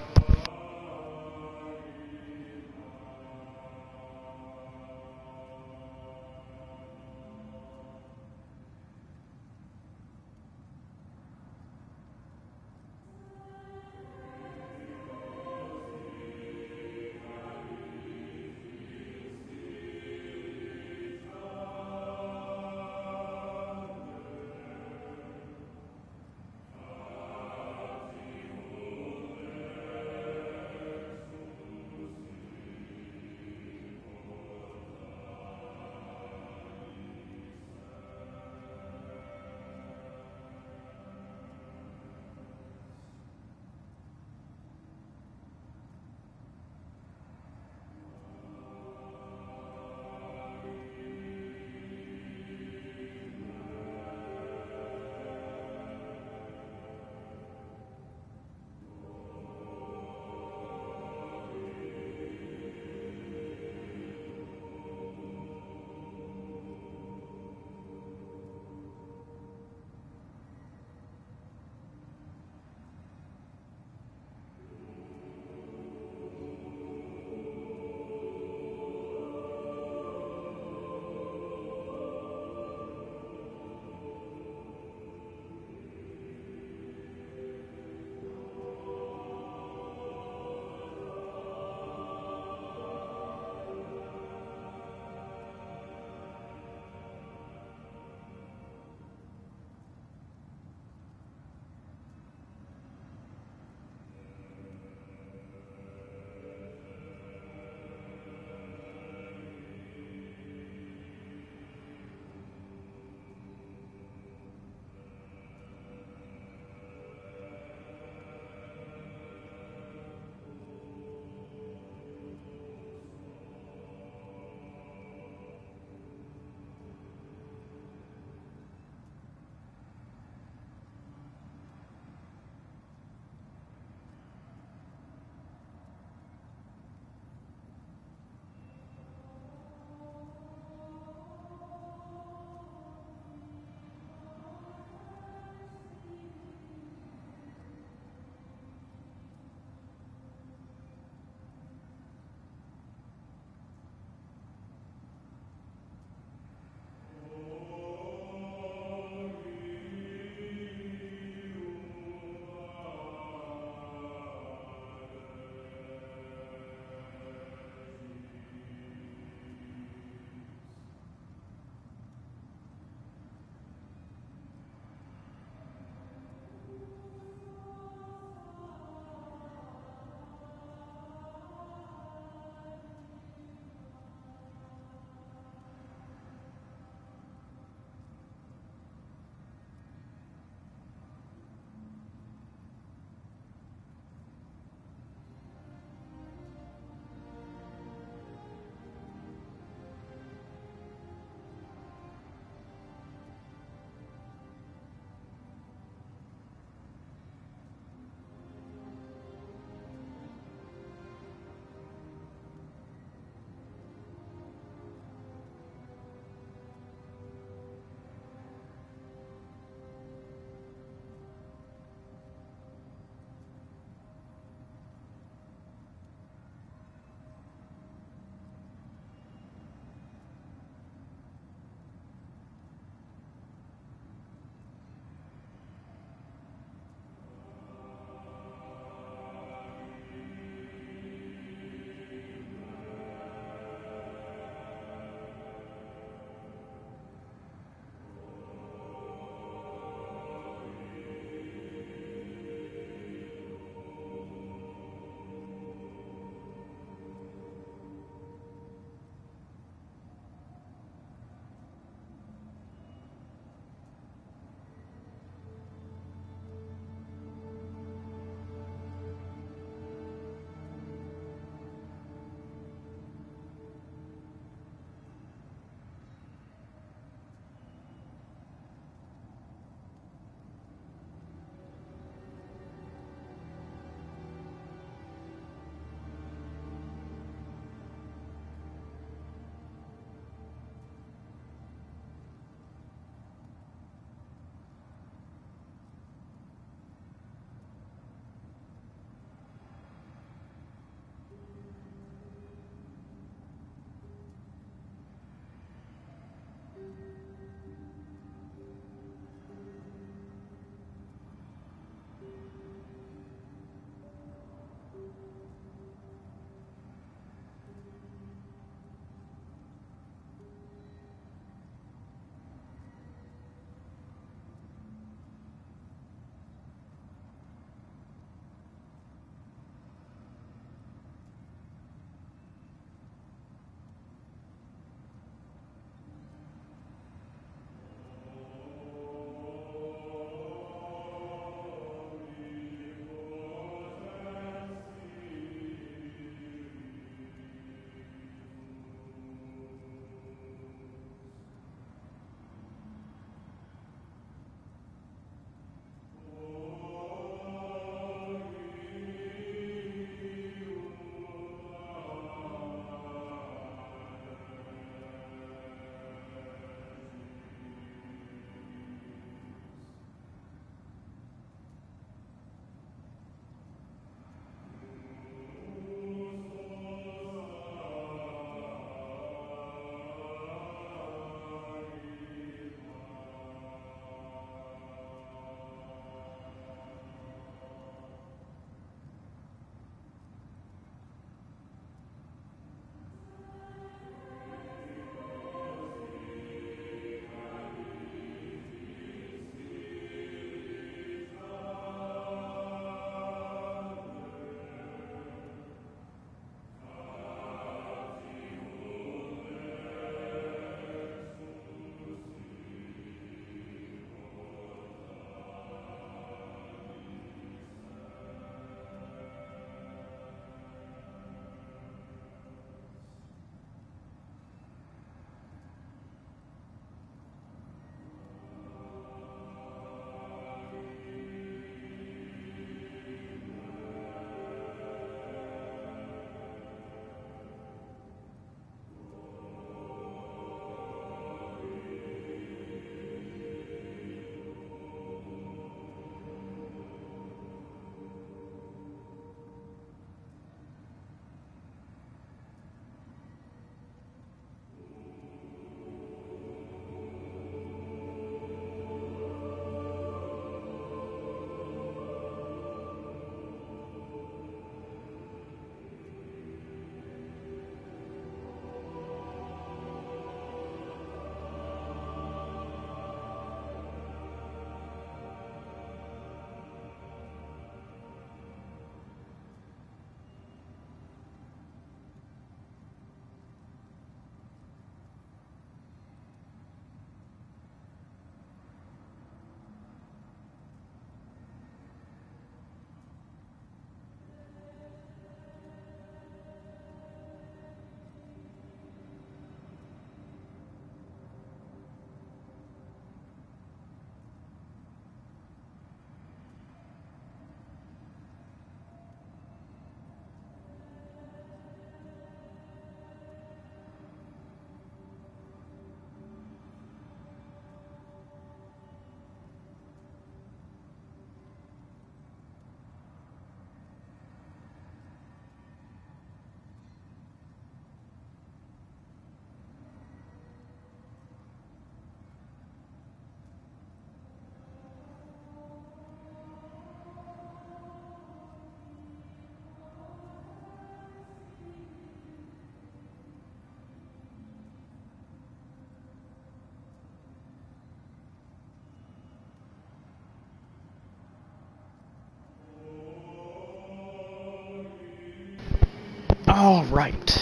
All right.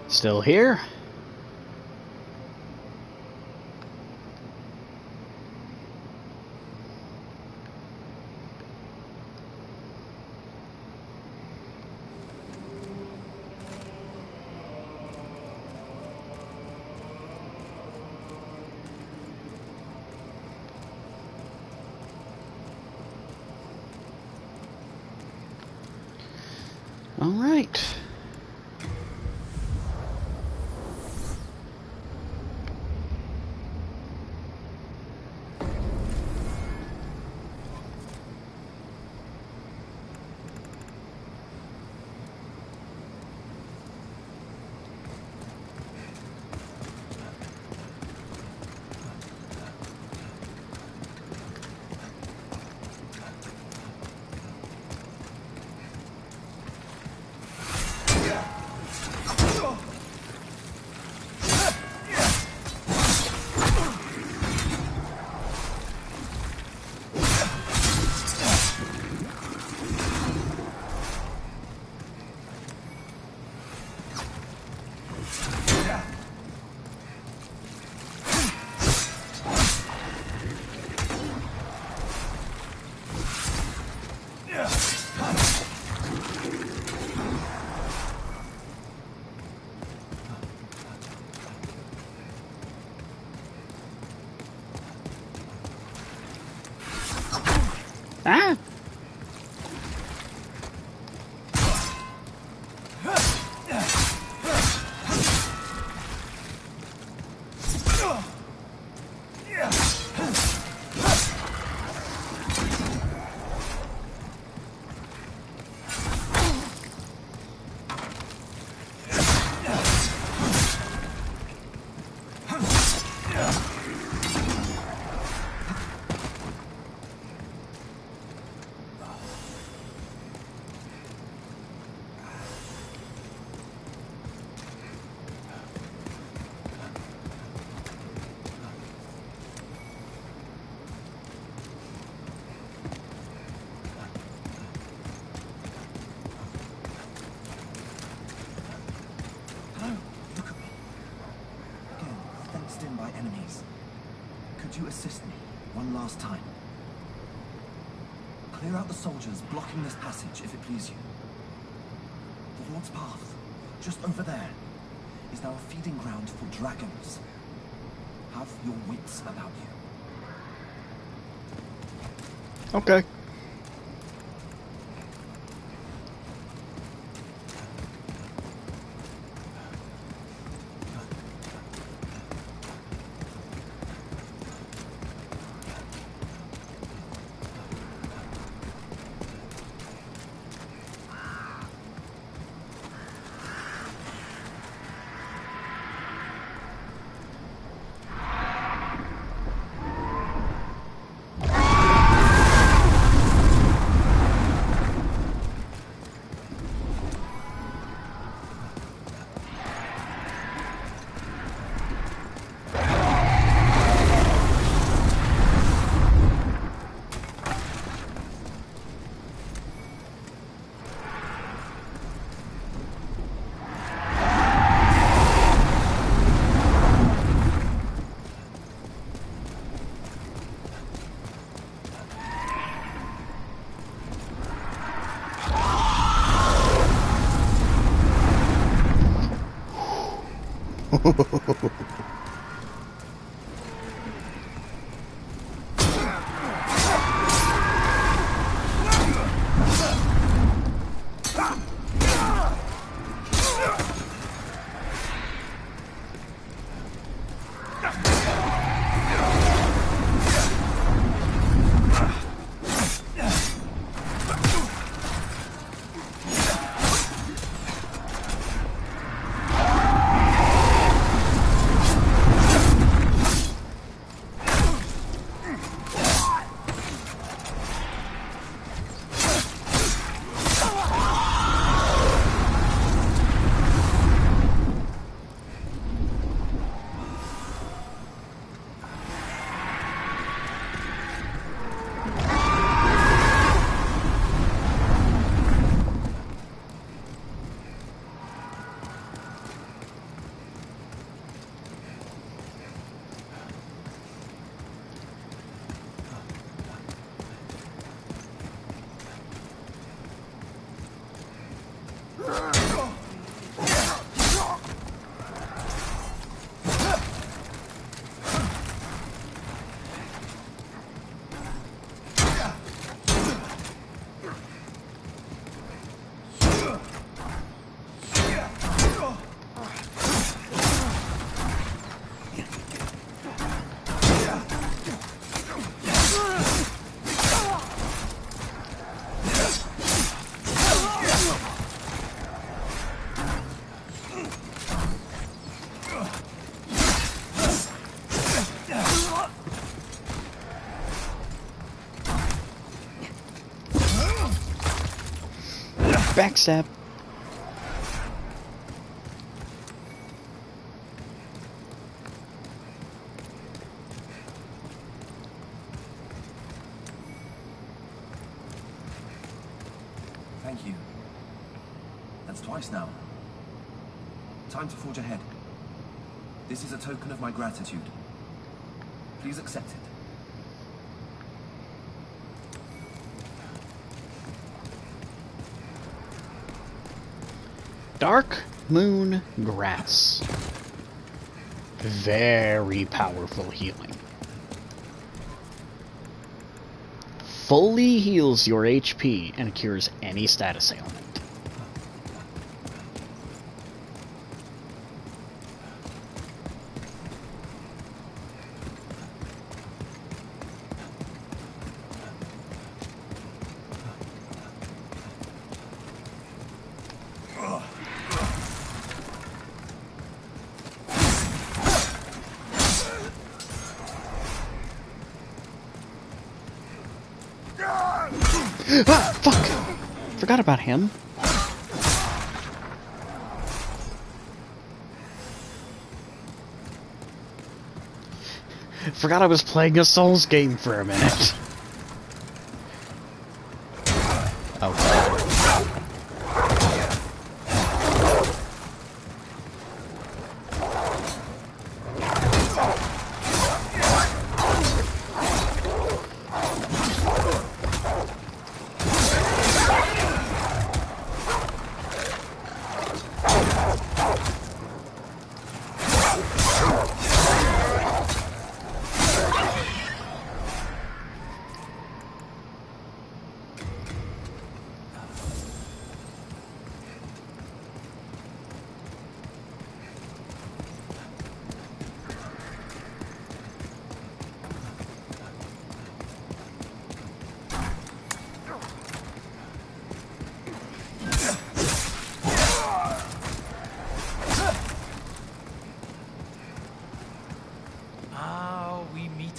Still here? All right. Ah! Could you assist me one last time? Clear out the soldiers blocking this passage, if it please you. The Lord's Path, just over there, is now a feeding ground for dragons. Have your wits about you. Okay. Backstab. Thank you. That's twice now. Time to forge ahead. This is a token of my gratitude. Please accept it. Dark Moon Grass. Very powerful healing. Fully heals your HP and cures any status ailment. Ah, fuck! Forgot about him. Forgot I was playing a Souls game for a minute. Okay.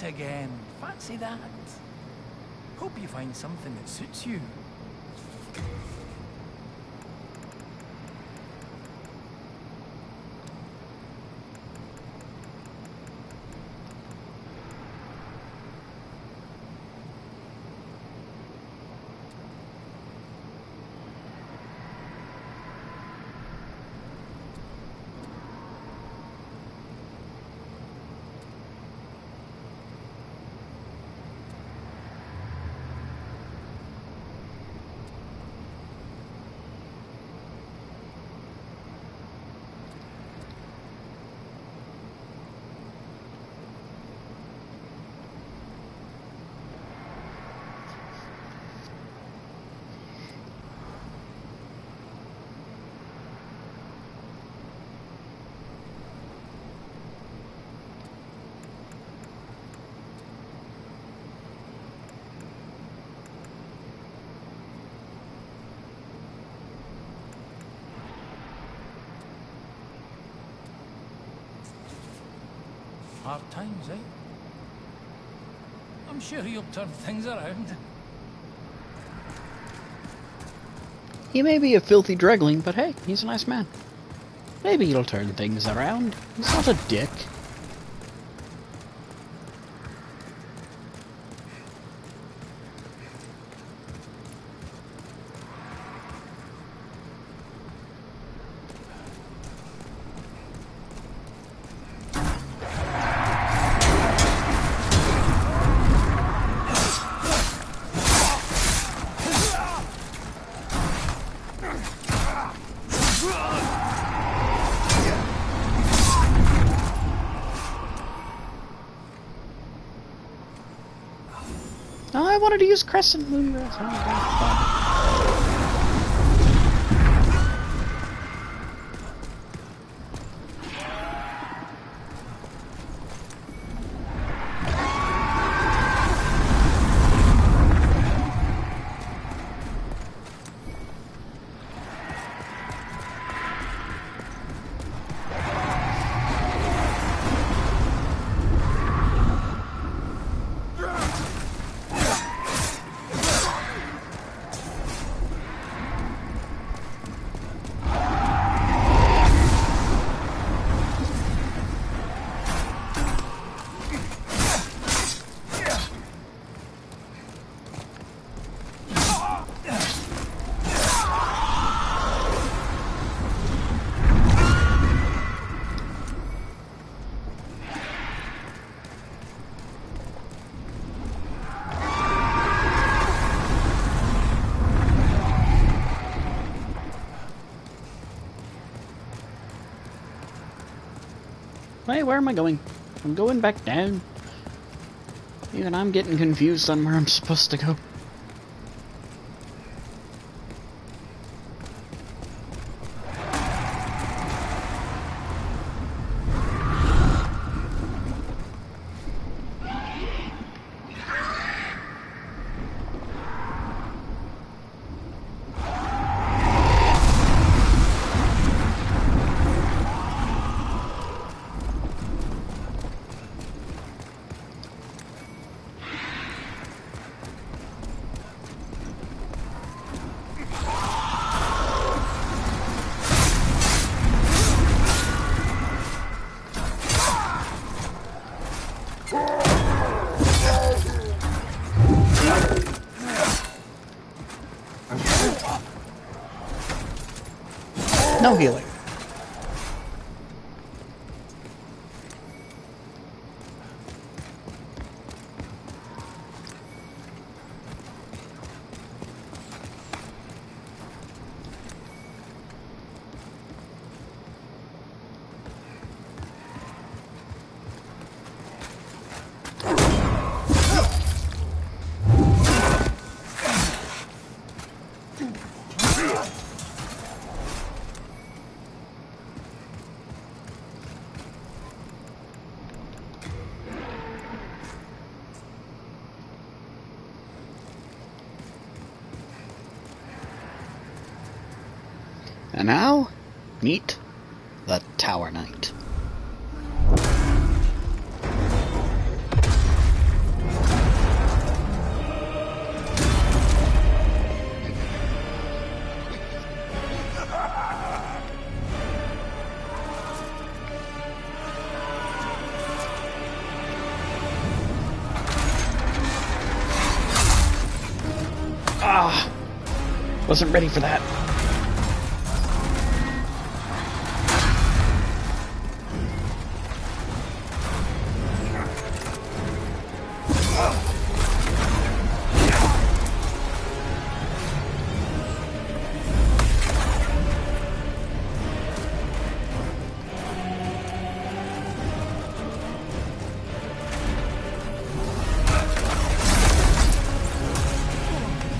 Again. Fancy that. Hope you find something that suits you. Hard times, eh? I'm sure he'll turn things around. He may be a filthy dregling, but hey, he's a nice man. Maybe he'll turn things around. He's not a dick. Oh, I wanted to use Crescent Moon Grass. Oh, Hey, where am I going? I'm going back down. Even I'm getting confused on where I'm supposed to go. No healing. And now, meet the Tower Knight. Ah! Wasn't ready for that.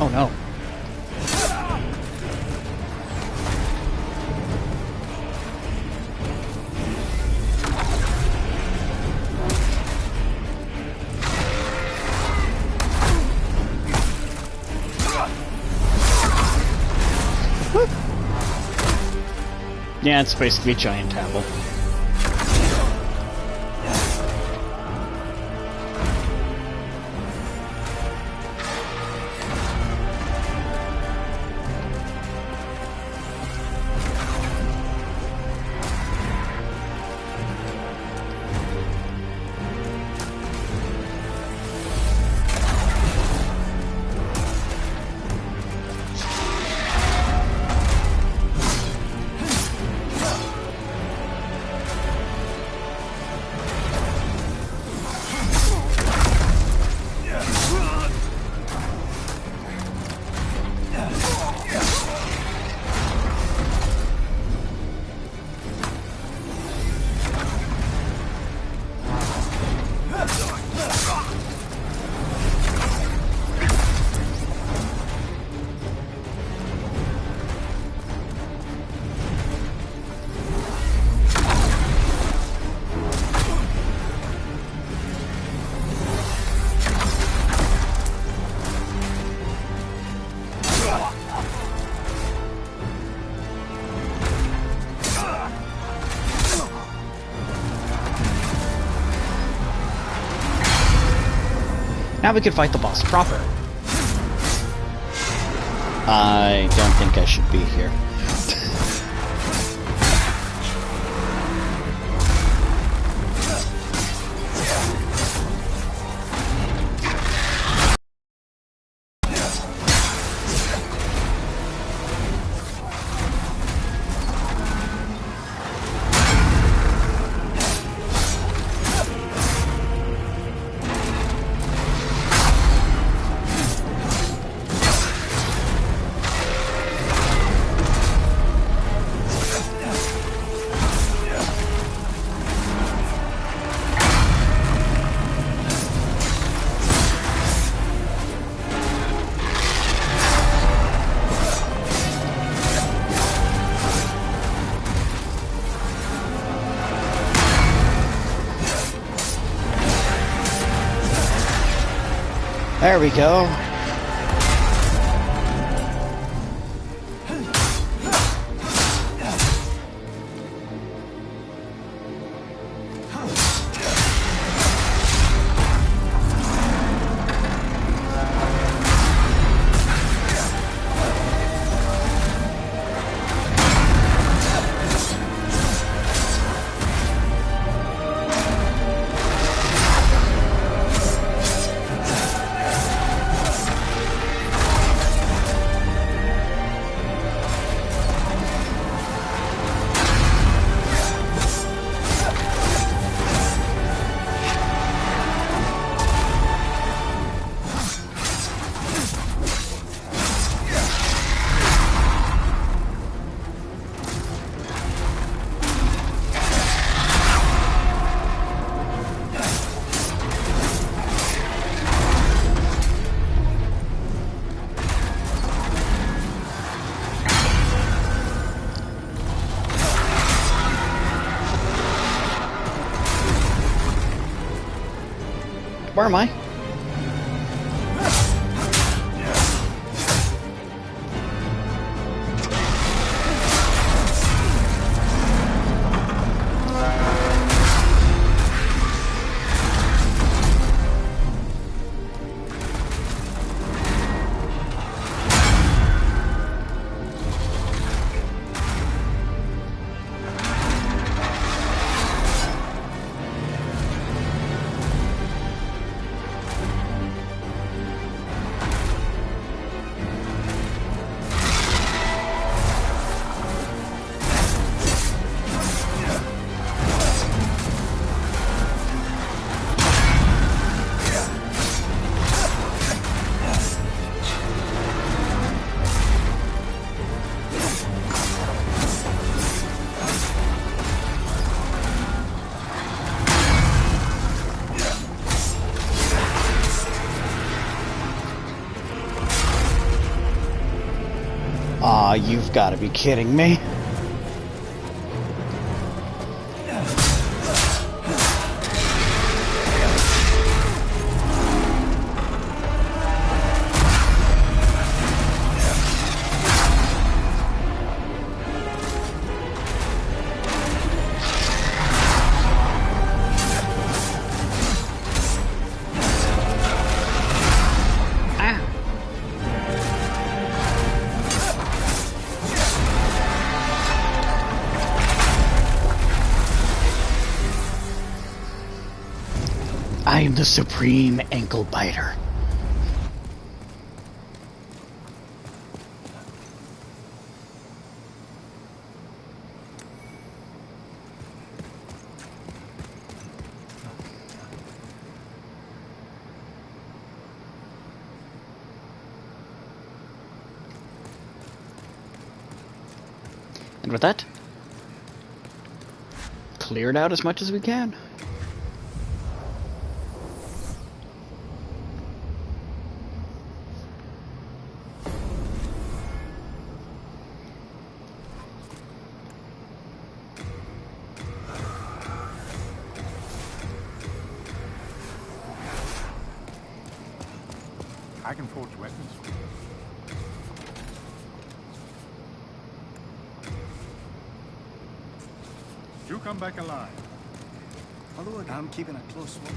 Oh no. Yeah, it's supposed to be a giant tablet. Now we can fight the boss proper. I don't think I should be here. There we go. Where am I? Aw, you've got to be kidding me. I am the supreme ankle biter. And with that, clear it out as much as we can. I can forge weapons for you. You come back alive. Hello again. I'm keeping a close watch.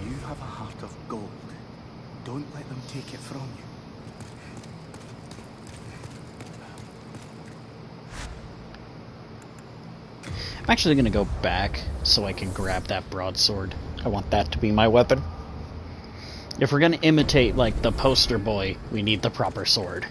You have a heart of gold. Don't let them take it from you. I'm actually going to go back so I can grab that broadsword. I want that to be my weapon. If we're gonna imitate, like, the poster boy, we need the proper sword.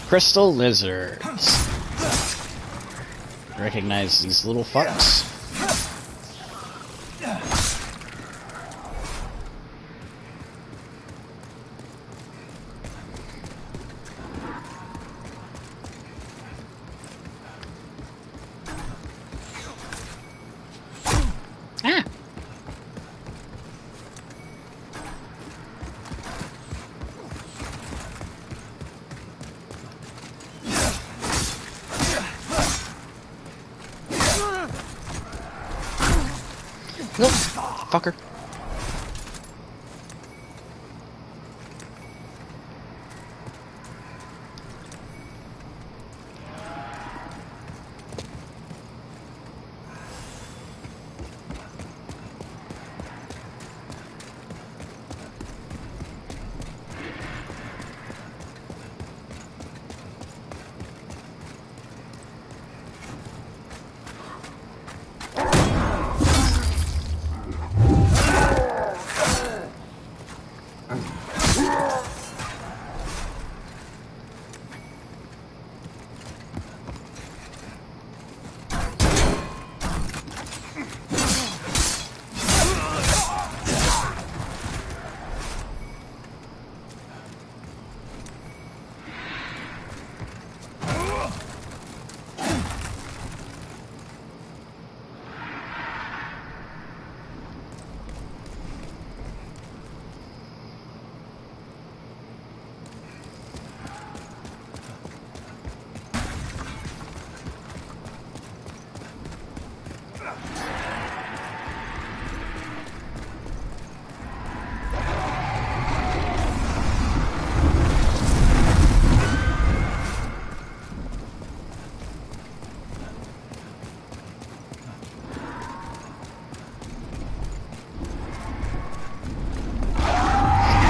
Crystal lizards. Recognize these little fucks? Ah! Nope. Fucker.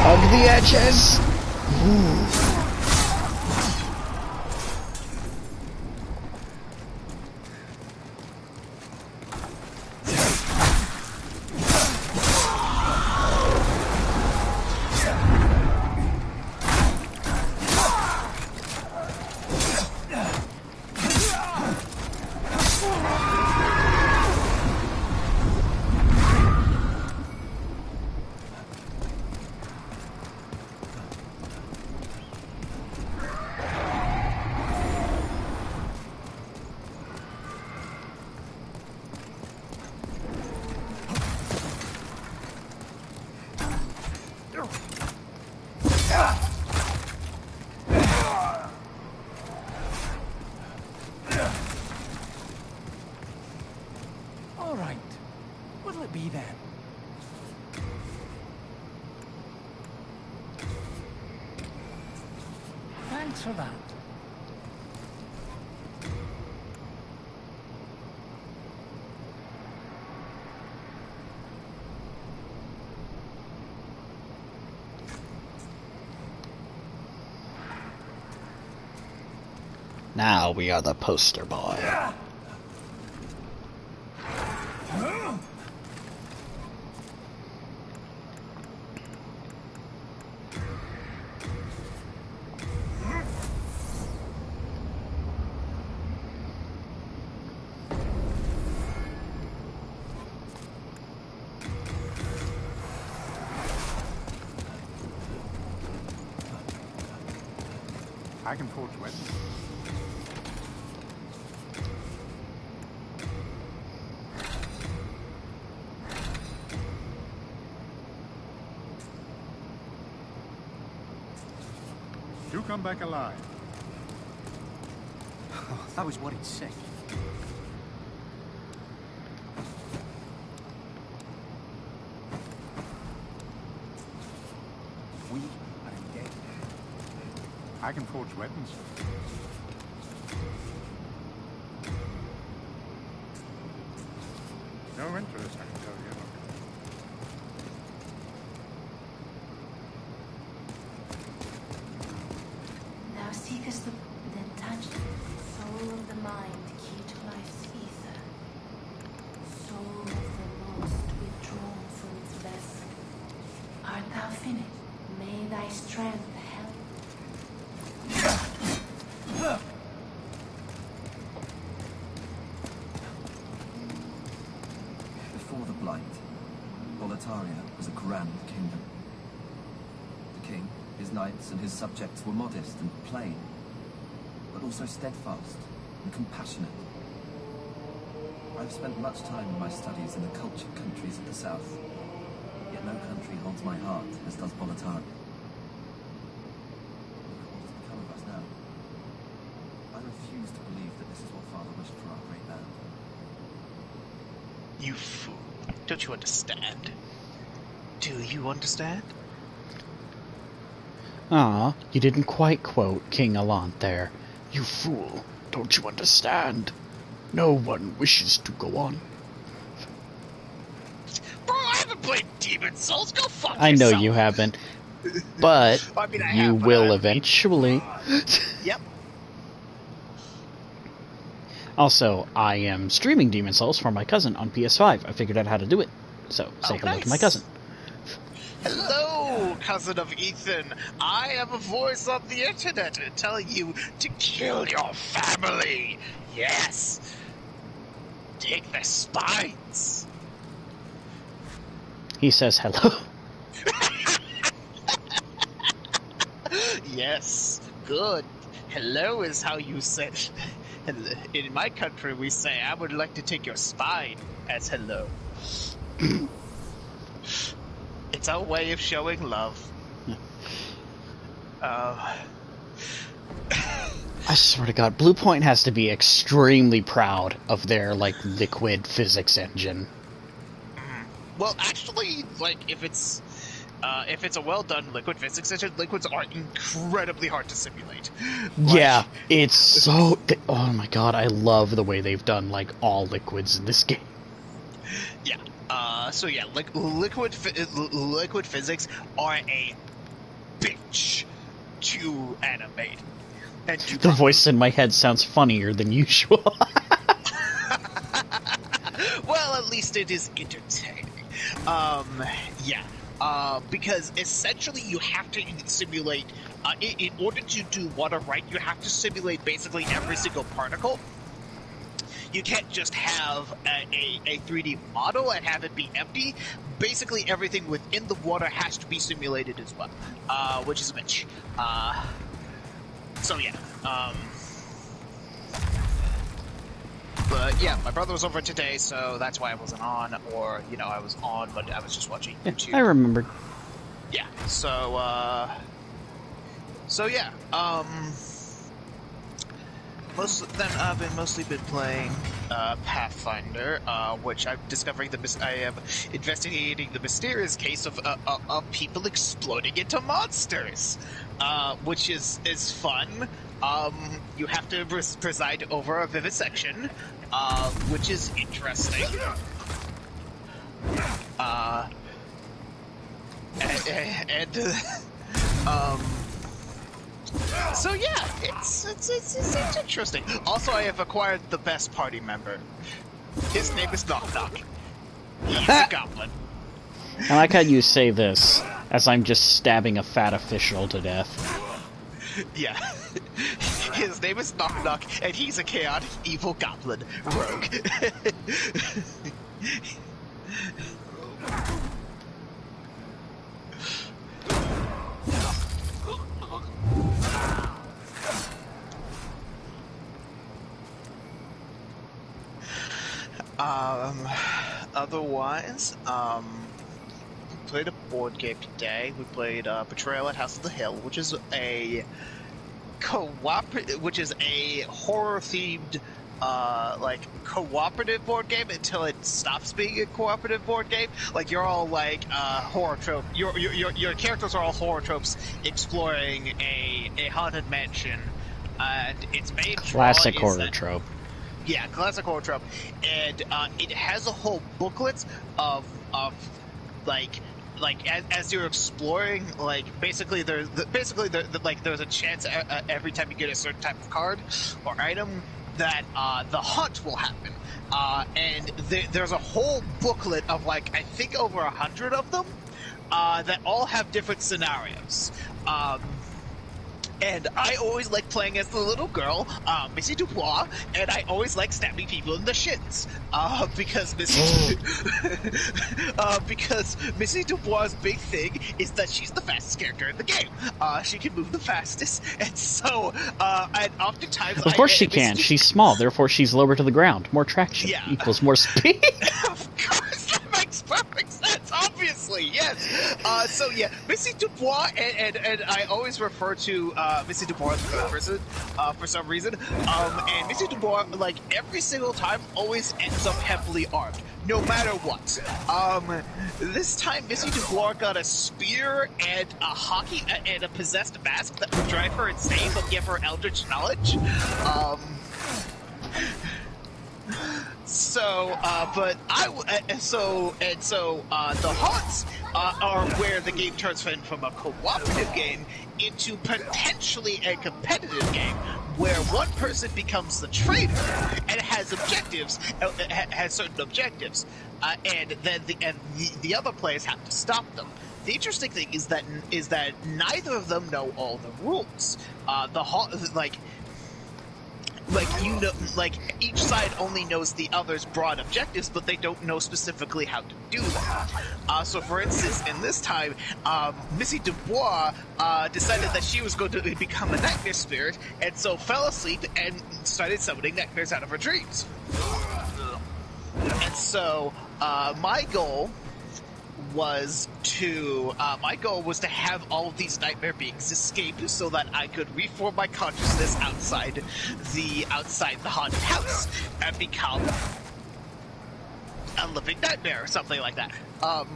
Hug the edges! Ooh. All right. What'll it be then? Thanks for that. Now we are the poster boy. I can forge weapons. You come back alive. That was worried sick. I can forge weapons. No interest, I can tell you. Thou seekest the intangible soul of the mind, key to life's ether. Soul of the lost, withdrawn from its vessel. Art thou finished? May thy strength help. Before the Blight, Boletaria was a grand kingdom. The king, his knights, and his subjects were modest and plain, but also steadfast and compassionate. I've spent much time in my studies in the cultured countries of the south, yet no country holds my heart as does Boletaria. What has become of us now? I refuse to believe that this is what Father wished for our great land. You fool. Don't you understand? Do you understand? Ah, you didn't quite quote King Allant there. You fool, don't you understand? No one wishes to go on. Bro, I haven't played Demon Souls. Go fuck I know yourself. you haven't, but I mean, I you have, but will I- eventually. Yep. Also, I am streaming Demon Souls for my cousin on PS5. I figured out how to do it, so say hello to my nice. cousin. Hello, cousin of Ethan. I have a voice on the internet telling you to kill your family. Yes. Take their spines. He says hello. Yes. Good. Hello is how you say. In my country, we say, I would like to take your spine as hello. It's our way of showing love. I swear to God, Blue Point has to be extremely proud of their, like, liquid physics engine. Well, actually, like, if it's a well-done liquid physics engine, liquids are incredibly hard to simulate. Like, Yeah, it's so... Oh my God, I love the way they've done, like, all liquids in this game. Yeah. So yeah, like liquid physics are a bitch to animate. And to The voice in my head sounds funnier than usual. Well, at least it is entertaining. Yeah. Because essentially you have to simulate, in order to do water right, you have to simulate basically every single particle. You can't just have a 3D model and have it be empty. Basically everything within the water has to be simulated as well, which is a bitch. So yeah, but yeah, my brother was over today, so that's why I wasn't on, or, you know, I was on, but I was just watching YouTube. I remembered. Yeah, so yeah, most of them I've mostly been playing Pathfinder, which I'm discovering I am investigating the mysterious case of people exploding into monsters, which is fun. You have to preside over a vivisection, which is interesting. So yeah, it's interesting. Also, I have acquired the best party member. His name is Knock Knock. He's a goblin. I like how you say this as I'm just stabbing a fat official to death. Yeah. His name is Knock Knock, and he's a chaotic evil goblin rogue. Otherwise, we played a board game today. We played Betrayal at House of the Hill, which is a horror-themed cooperative board game until it stops being a cooperative board game. Like you're all like horror trope. Your characters are all horror tropes exploring a haunted mansion, and its main Classic draw is horror trope. Yeah, classic horror trope, and it has a whole booklet of as you're exploring, like basically there's a chance every time you get a certain type of card or item that the hunt will happen, and there's a whole booklet of like I think over 100 of them that all have different scenarios. And I always like playing as the little girl, Missy Dubois, and I always like stabbing people in the shins, because Missy Dubois' big thing is that she's the fastest character in the game. She can move the fastest, and so, and oftentimes... Of course she can. She's small, therefore she's lower to the ground. More traction equals more speed. Of course, that makes perfect sense, obviously, yes. So yeah, Missy Dubois, and I always refer to Missy Dubois as a good person for some reason. And Missy Dubois, like every single time, always ends up heavily armed, no matter what. This time Missy Dubois got a spear and a hockey and a possessed mask that would drive her insane but give her eldritch knowledge. The haunts are where the game turns from a cooperative game into potentially a competitive game, where one person becomes the traitor and has objectives, has certain objectives, and then the other players have to stop them. The interesting thing is that neither of them know all the rules. Each side only knows the other's broad objectives, but they don't know specifically how to do that. So, for instance, in this time, Missy Dubois decided that she was going to become a nightmare spirit, and so fell asleep and started summoning nightmares out of her dreams. And so, my goal was to have all of these nightmare beings escape so that I could reform my consciousness outside the haunted house and become a living nightmare or something like that. And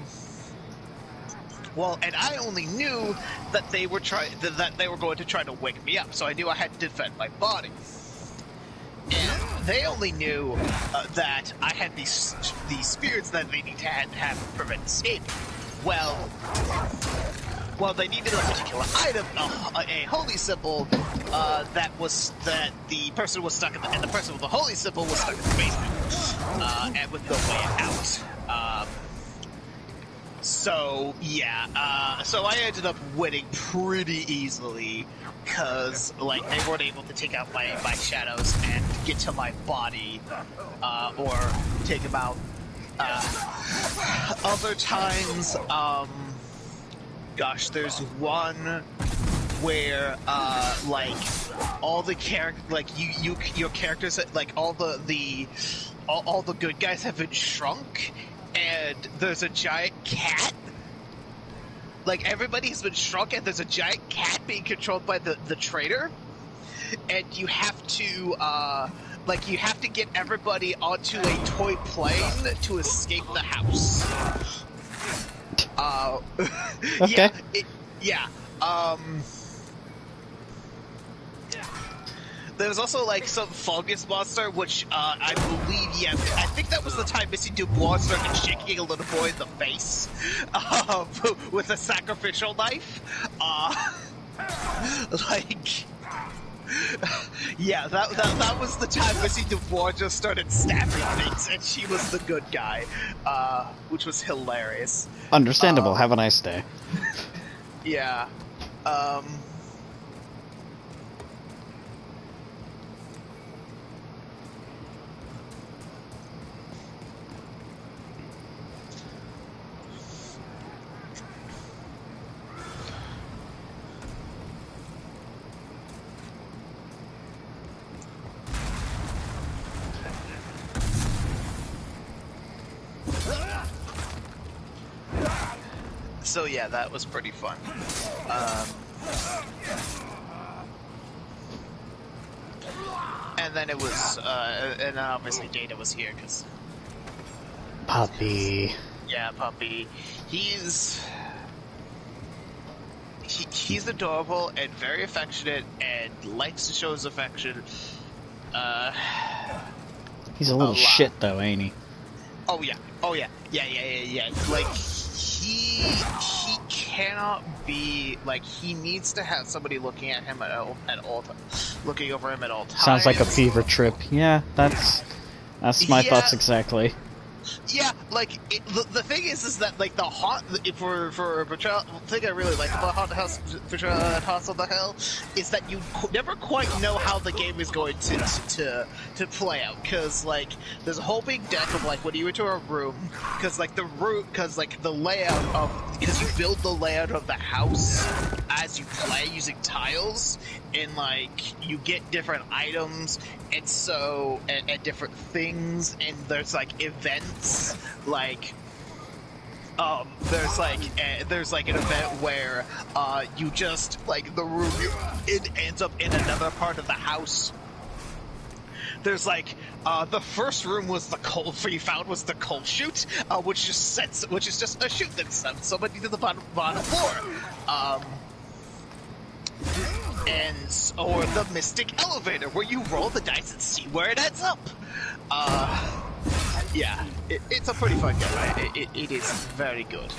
I only knew that they were going to try to wake me up, so I knew I had to defend my body. And they only knew that I had these spirits that they need to have to prevent escape. Well, they needed a particular item, a holy symbol, that the person was stuck in, and the person with the holy symbol was stuck in the basement, and with no way out. So I ended up winning pretty easily, because they weren't able to take out my shadows and get to my body, or take them out. Other times, there's one where all the your characters, all the good guys have been shrunk, and there's a giant cat. Everybody has been shrunk, and there's a giant cat being controlled by the traitor, and you have to get everybody onto a toy plane to escape the house. Okay. There's also some fungus monster, which I believe, I think that was the time Missy Dubois started shaking a little boy in the face with a sacrificial knife. That was the time Missy Dubois just started stabbing things, and she was the good guy, which was hilarious. Understandable. Have a nice day. Yeah. So yeah, that was pretty fun. And then it was, and then obviously Data was here, because... Puppy. Yeah, Puppy. He's adorable and very affectionate and likes to show his affection. He's a little shit, though, ain't he? Oh yeah. Like, he cannot be, like, he needs to have somebody looking at him at all times, looking over him at all times. Sounds like a fever trip. Yeah, that's my thoughts exactly. Yeah, like, the thing is that, like, for Betrayal, the thing I really like about Betrayal at House of the Hell is that you never quite know how the game is going to play out, because, like, there's a whole big deck of, like, when you enter a room, because the layout of, because you build the layout of the house as you play using tiles, and, like, you get different items, and so, and different things, and there's, like, events, like, there's like an event where, you just, like, the room it ends up in another part of the house. There's, like, the first room was the coal, you found was the coal chute, which is just a chute that sends somebody to the bottom floor. Or the Mystic Elevator, where you roll the dice and see where it ends up. Yeah, it's a pretty fun game. It is very good.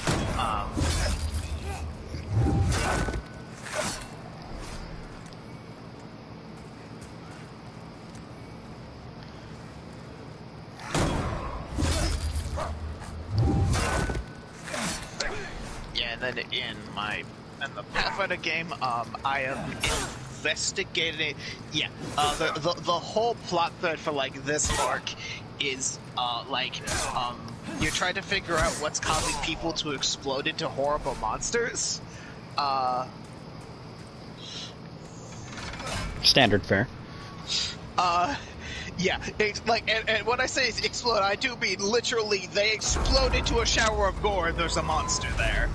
Yeah, and then in the Pathfinder game, I am investigating. Yeah, the whole plot thread for, like, this arc is you're trying to figure out what's causing people to explode into horrible monsters. Standard fare. Yeah, and when I say explode, I do mean literally they explode into a shower of gore and there's a monster there.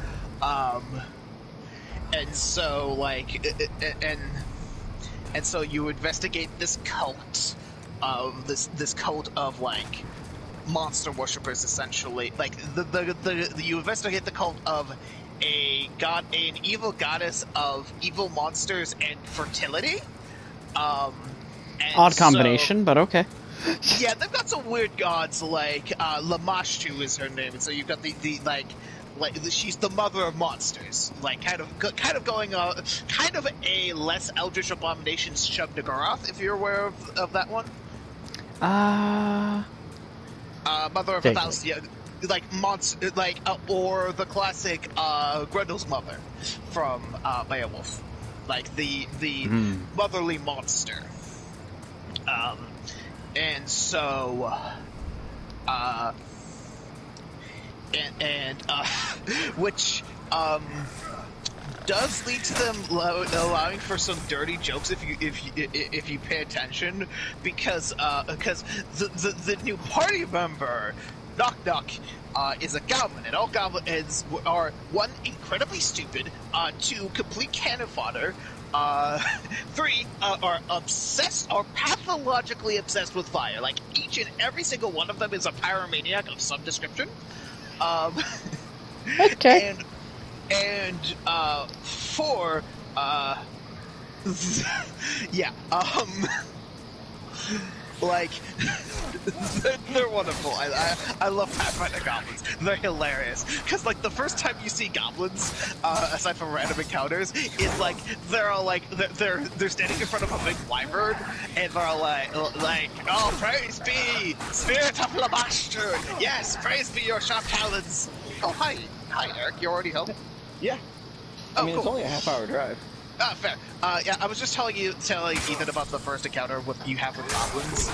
And so, like, and so you investigate this cult of this cult of, like, monster worshippers, essentially. Like, you investigate the cult of an evil goddess of evil monsters and fertility. Odd combination, but okay. Yeah, they've got some weird gods, like, Lamashtu is her name, and so you've got she's the mother of monsters, like, kind of going kind of a less eldritch abomination Shub-Niggurath, if you're aware of that one. Mother of a Thousand, yeah, like monster, like, or the classic Grendel's mother from Beowulf, like the motherly monster. And so, which does lead to them allowing for some dirty jokes if you pay attention, because the new party member, Knock Knock, is a goblin, and all goblins are, one, incredibly stupid, two, complete cannon fodder, three, are pathologically obsessed with fire. Like, each and every single one of them is a pyromaniac of some description. Okay. And four, yeah, like, they're wonderful. I love Pathfinder goblins. They're hilarious. Because, like, the first time you see goblins, aside from random encounters, is, like, they're all, like, they're standing in front of a big wyvern, and they're all like, oh, praise be, spirit of Lamashtu. Yes, praise be your sharp talons. Oh, hi, Eric. You already home? Yeah. Oh, I mean, cool. it's only a half-hour drive. Fair. Yeah, I was just telling Ethan about the first encounter you have with goblins.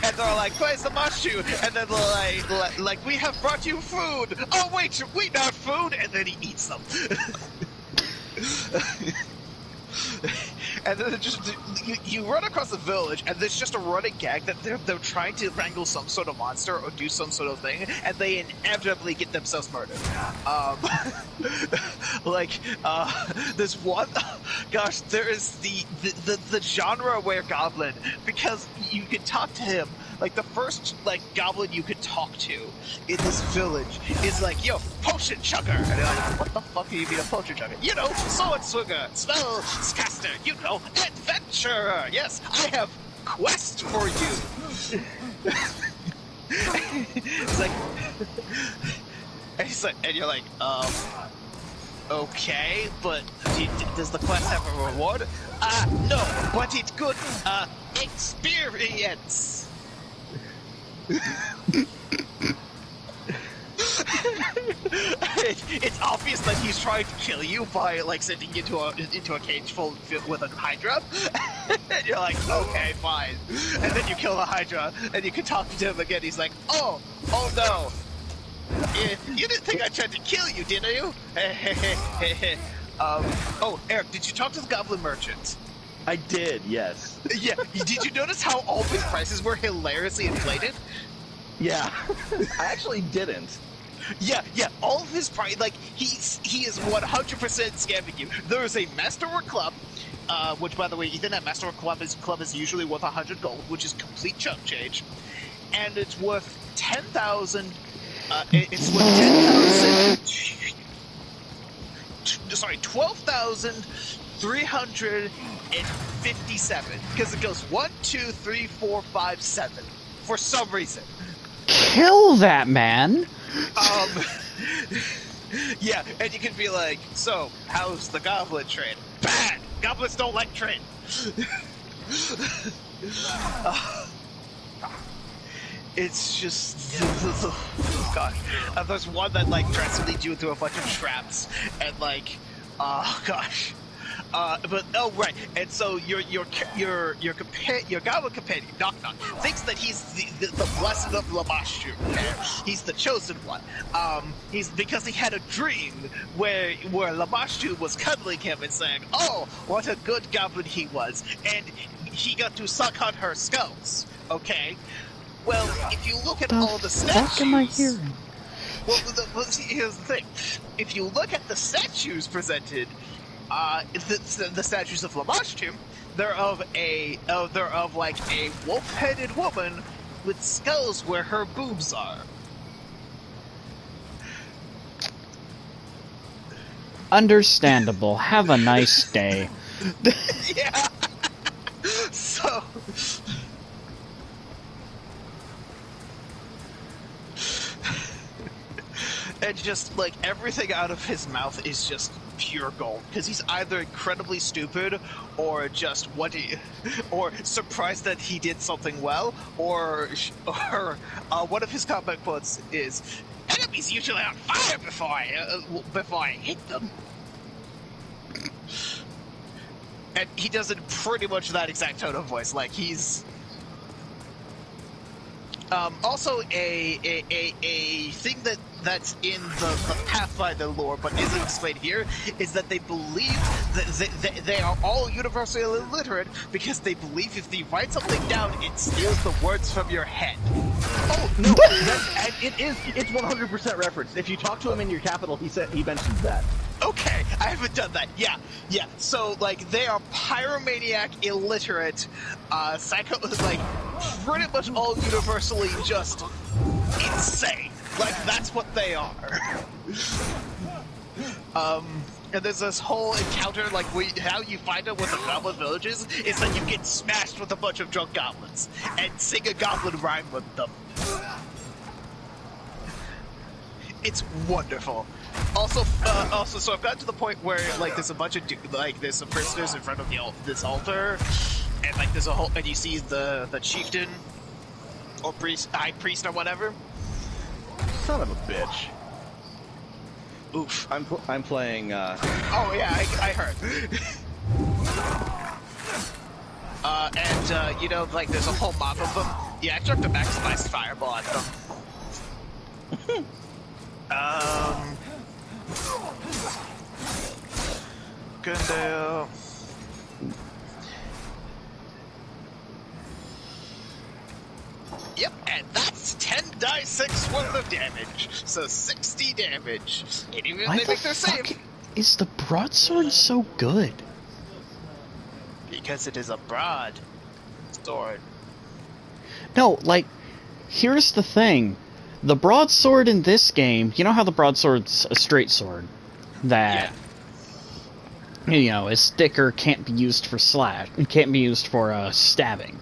And they're like, praise the Lamashtu, and then like, we have brought you food. Oh wait, we not food, and then he eats them. and then you run across the village, and there's just a running gag that they're trying to wrangle some sort of monster or do some sort of thing, and they inevitably get themselves murdered. There's one. Gosh, there is the genre aware goblin, because you can talk to him. Like the first goblin you could talk to in this village is like, yo, potion chugger, and you're like, what the fuck do you mean a potion chugger? You know, sword swinger, spell caster, you know, adventurer. Yes, I have quest for you. It's like, and you're like, okay, but does the quest have a reward? No, but it could, experience. It's obvious that he's trying to kill you by sending you into a cage filled with a hydra, and you're like, okay, fine. And then you kill the hydra, and you can talk to him again. He's like, oh no, you didn't think I tried to kill you, did you? Oh, Eric, did you talk to the goblin merchant? I did, yes. Yeah, did you notice how all of his prices were hilariously inflated? Yeah, I actually didn't. Yeah, all of his price, he is 100% scamming you. There is a Masterwork Club, which, by the way, Ethan, that Masterwork Club is usually worth 100 gold, which is complete chump change, and it's worth 10,000. It's worth 12,357, because it goes 1, 2, 3, 4, 5, 7 for some reason. Kill that man. Yeah, and you can be like, so, how's the goblin trade? Bad! Goblins don't like trade! It's just... gosh. There's one that, tries to lead you into a bunch of traps, and, oh, gosh. Right, and so your goblin companion, Knock Knock, thinks that he's the blessed of Lamashtu. He's the chosen one. Because he had a dream where Lamashtu was cuddling him and saying, "Oh, what a good goblin he was," and he got to suck on her skulls. Okay, well, if you look at all the statues, what am I hearing? Well, here's the thing: if you look at the statues presented. The statues of Lamashtu, they're of a wolf-headed woman with skulls where her boobs are. Understandable. Have a nice day. Yeah. So. And just everything out of his mouth is just pure gold, because he's either incredibly stupid or just or surprised that he did something well, or one of his comic quotes is, "Enemies usually on fire before I hit them." And he does it pretty much that exact tone of voice. He's also a thing that's in the Pathfinder lore but isn't explained here is that they believe that they are all universally illiterate because they believe if they write something down, it steals the words from your head. Oh no, it's 100% referenced. If you talk to him in your capital, he mentions that. Okay, I haven't done that. Yeah. So, they are pyromaniac, illiterate, pretty much all universally just insane. That's what they are. And there's this whole encounter, how you find out what the goblin villages is that you get smashed with a bunch of drunk goblins and sing a goblin rhyme with them. It's wonderful. Also, so I've gotten to the point where there's a bunch of there's some prisoners in front of this altar, and there's a whole, and you see the chieftain or high priest or whatever. Son of a bitch. Oof. I'm playing. Oh yeah, I heard. There's a whole mob of them. Yeah, I took the maximized fireball at them. Gundale. worth of damage. So 60 damage. And even Why if they the make their fuck save. is the broadsword so good? Because it is a broad sword. No, like, here's the thing. The broadsword in this game, you know how the broadsword's a straight sword? That, you know, is thicker, can't be used for can't be used for stabbing.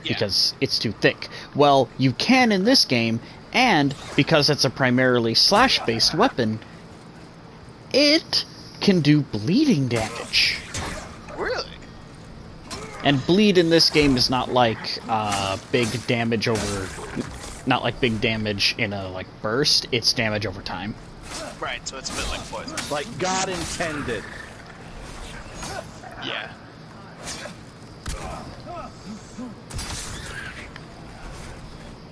Because it's too thick. Well, you can in this game, and because it's a primarily slash-based weapon, it can do bleeding damage. Really? And bleed in this game is not like big damage over... Not like big damage in a, like, burst. It's damage over time. Right, so it's a bit like poison. Like God intended. Yeah.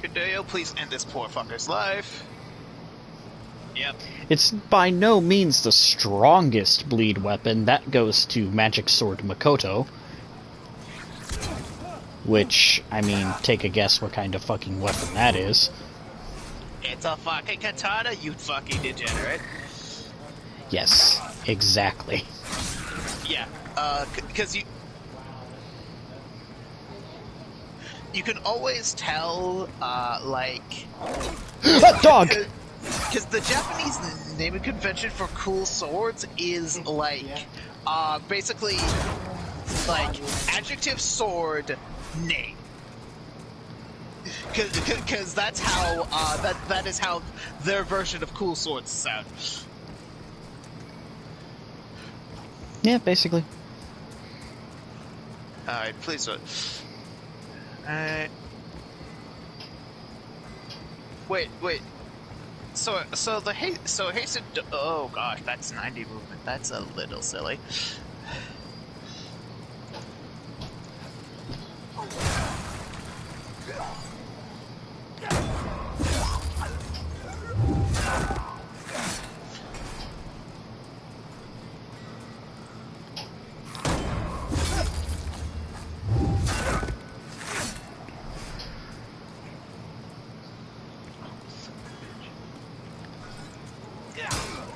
Hideo, please end this poor fucker's life. Yep. It's by no means the strongest bleed weapon. That goes to Magic Sword Makoto. Which, I mean, take a guess what kind of fucking weapon that is. It's a fucking katana, you fucking degenerate. Yes, exactly. Yeah, because you can always tell, like... Dog! Because the Japanese naming convention for cool swords is, like, basically, like, adjective sword name. Because that's how, that is how their version of cool swords sound. Yeah, basically. Alright, please don't. Wait. So hasten. Oh gosh, that's 90 movement. That's a little silly.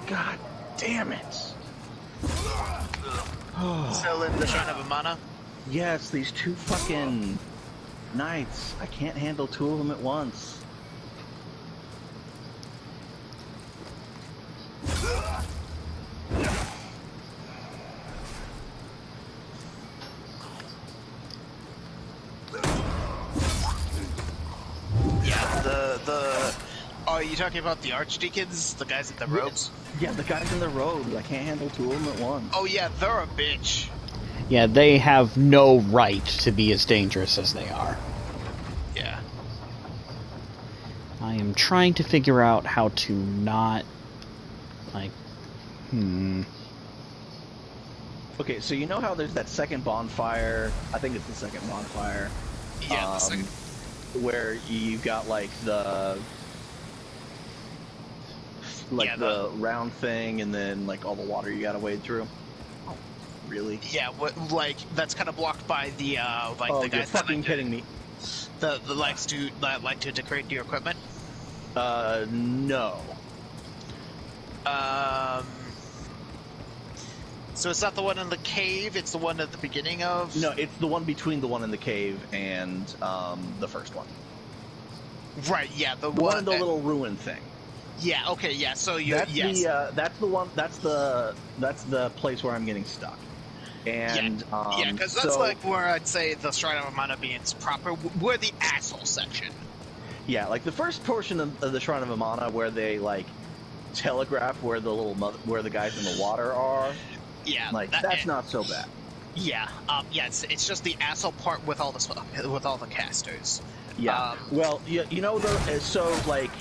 God damn it. Still in the Shrine of Amana? Yes, these two fucking knights. I can't handle two of them at once. Yeah, are you talking about the archdeacons? The guys in the robes? Yeah, the guys in the robes. I can't handle two of them at once. Oh yeah, they're a bitch. Yeah, they have no right to be as dangerous as they are. Yeah. I am trying to figure out how to not... like... Okay, so you know how there's that second bonfire? I think it's the second bonfire. Yeah, the second. Where you got like the... like the round thing, and then like all the water you gotta wade through. Oh, really? Yeah, like that's kind of blocked by the like the guys you're fucking kidding me. that like to degrade your equipment. No. So it's not the one in the cave; it's the one at the beginning of. No, it's the one between the one in the cave and the first one. Right. Yeah, the one in the little ruin thing. Yeah. Okay. Yeah. So you. That's yes. That's the one. That's the place where I'm getting stuck. And yeah, because that's like where I'd say the Shrine of Amana being proper. We're the asshole section. Yeah, like the first portion of the Shrine of Amana where they like telegraph where the where the guys in the water are. Yeah, like that's not so bad. Yeah. Yeah. It's just the asshole part with all the casters. Yeah. Well, you know so like.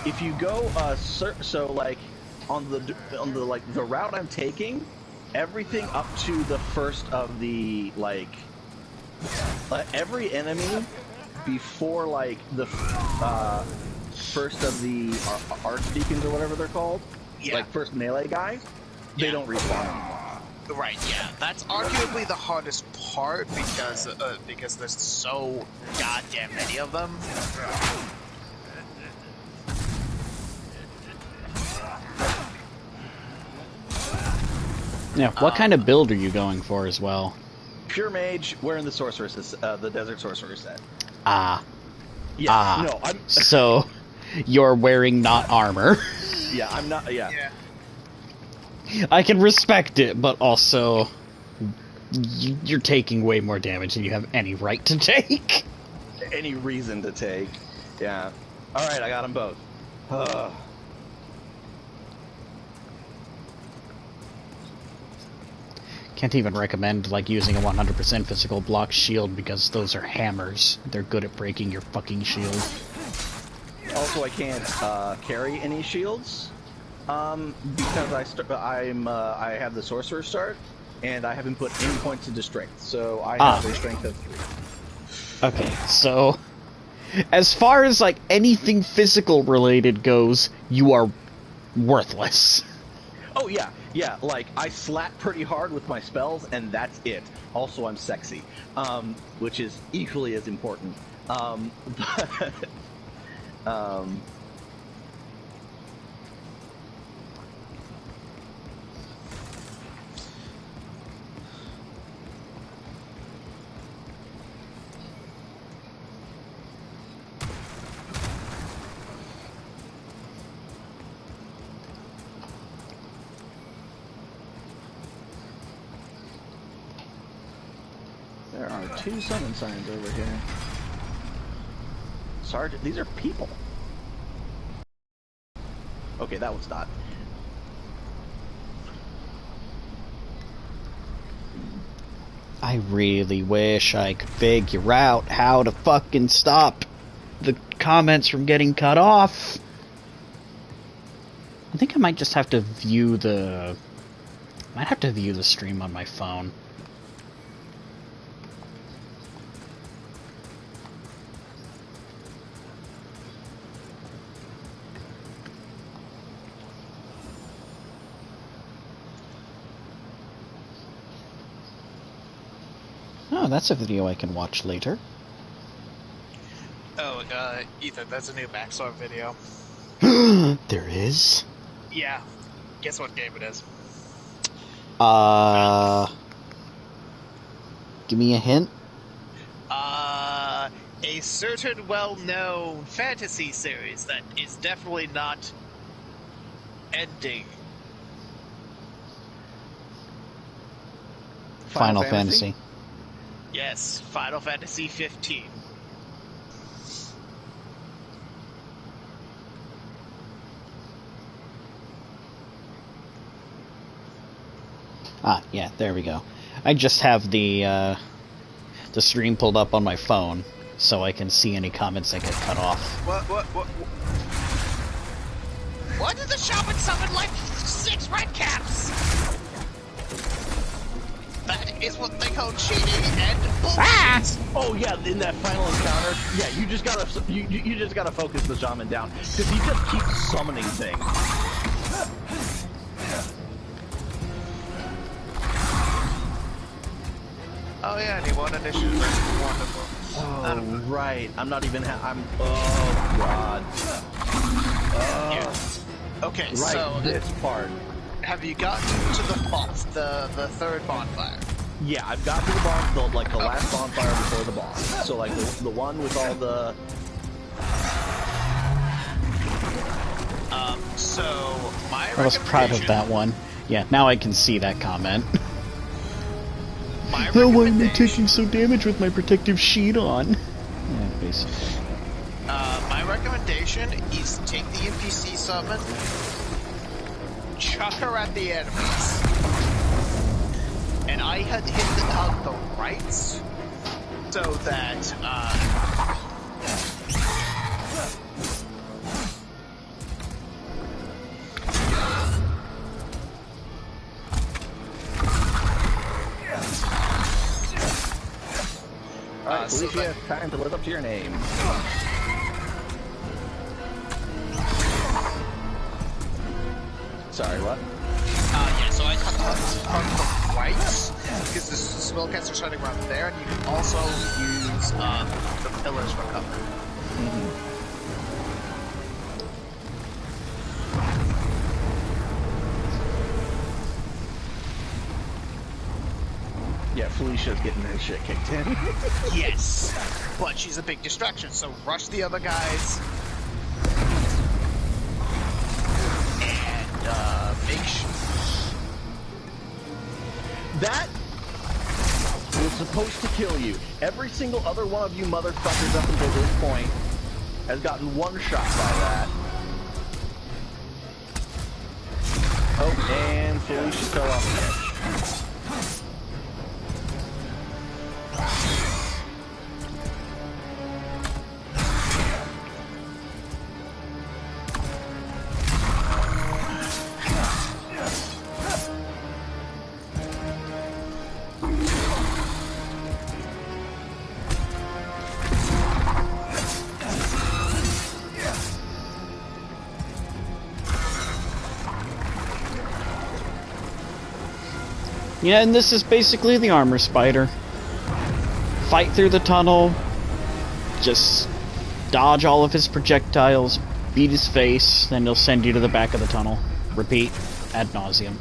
If you go, so like on the like the route I'm taking, everything up to the first of the like every enemy before like the first of the archdeacons or whatever they're called, like first melee guys, they don't respawn anymore. Right. Yeah, that's arguably the hardest part because there's so goddamn many of them. Yeah, what kind of build are you going for as well? Pure mage, wearing the sorceress, the desert sorcerer set. Ah. Yeah, Ah. no, I'm... So, you're wearing not armor. Yeah, I'm not, yeah. I can respect it, but also... You're taking way more damage than you have any right to take. Any reason to take. Yeah. Alright, I got them both. Can't even recommend, like, using a 100% physical block shield because those are hammers. They're good at breaking your fucking shield. Also, I can't carry any shields because I have the sorcerer start, and I haven't put any points into strength, so I have a strength of 3. Okay, so as far as like anything physical related goes, you are worthless. Oh yeah, yeah. Like I slap pretty hard with my spells, and that's it. Also, I'm sexy, which is equally as important. But there are 2 summon signs over here. Sergeant, these are people. Okay, that one's not. I really wish I could figure out how to fucking stop the comments from getting cut off. I think I might just have to view the... I might have to view the stream on my phone. Oh, that's a video I can watch later. Oh, Ethan, that's a new Backstorm video. There is? Yeah. Guess what game it is? Give me a hint. A certain well-known fantasy series that is definitely not ending. Final Fantasy. Yes, Final Fantasy 15. Ah, yeah, there we go. I just have the stream pulled up on my phone, so I can see any comments that get cut off. What? Why did the shaman summon like 6 red caps? That is what they call cheating and bullshit. Ah! Oh yeah, in that final encounter, yeah, you just gotta focus the shaman down because he just keeps summoning things. Oh yeah, and he won initiative. Wonderful. Oh right, I'm not even. Oh god. Yeah. Okay, Right, so this part. have you gotten to the third bonfire? Yeah, I've got to the last bonfire before the boss. So like the one with all the. So my I was proud of that one. Yeah, now I can see that comment. My why am I taking so damage with my protective sheet on? Yeah, basically. My recommendation is take the NPC summon, chuck her at the enemies, and I had hit it on the right, so that Alright, Felicia, time to live up to your name. Sorry, what? yeah, so I cut on the right, because the spellcasts are starting around there, and you can also use the pillars for cover. Felicia's getting her shit kicked in. Yes, but she's a big distraction, so rush the other guys. And, make sure... That was supposed to kill you. Every single other one of you motherfuckers up until this point has gotten one shot by that. Oh, and Felicia fell off the edge. Yeah, and this is basically the armor spider. Fight through the tunnel, just dodge all of his projectiles, beat his face, then he'll send you to the back of the tunnel. Repeat ad nauseum.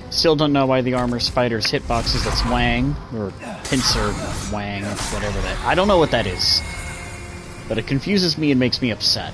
Still don't know why the armor spider's hitbox is its wang, or pincer wang, whatever that. I don't know what that is. But it confuses me and makes me upset.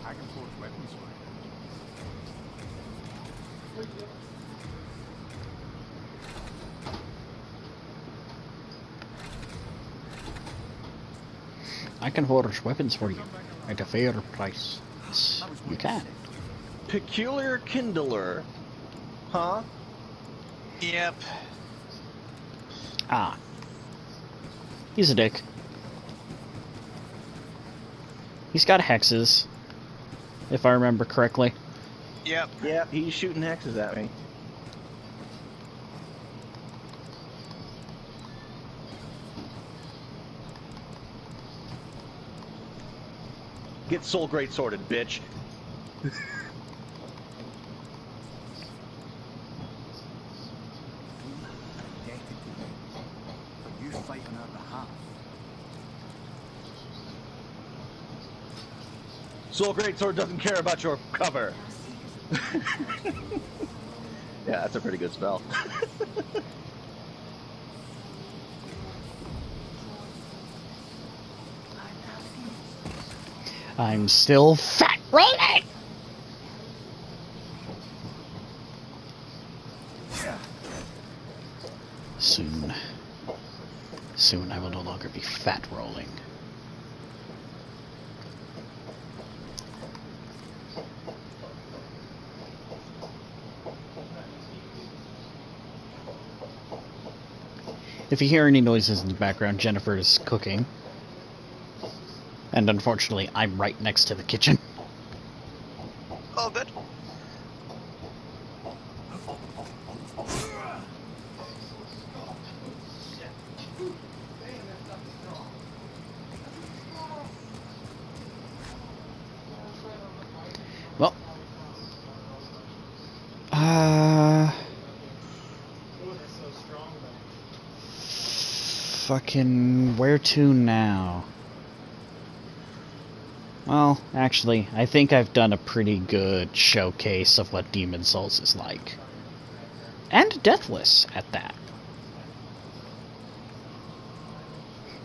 I can forge weapons for you. I can forge weapons for you at a fair price. Yes, you can. Peculiar Kindler. Huh? Yep. Ah. He's a dick. He's got hexes, if I remember correctly. Yep. Yeah, he's shooting hexes at me. Get soul great sworded, bitch. You fight on our behalf. Soul Greatsword doesn't care about your cover. Yeah, that's a pretty good spell. I'm still fat rolling! Soon. Soon I will no longer be fat rolling. If you hear any noises in the background, Jennifer is cooking. And unfortunately, I'm right next to the kitchen. Oh, good. Well. Fucking where to now? Well, actually, I think I've done a pretty good showcase of what Demon's Souls is like. And Deathless, at that.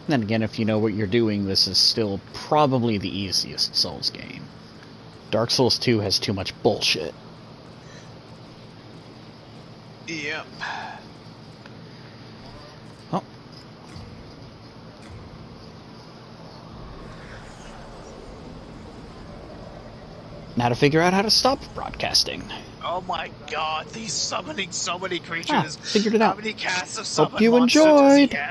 Then again, if you know what you're doing, this is still probably the easiest Souls game. Dark Souls 2 has too much bullshit. Yep. Oh. Now to figure out how to stop broadcasting. Oh my god, he's summoning so many creatures. Figured it out. How many casts of Hope summoned you monsters does he enjoyed. have?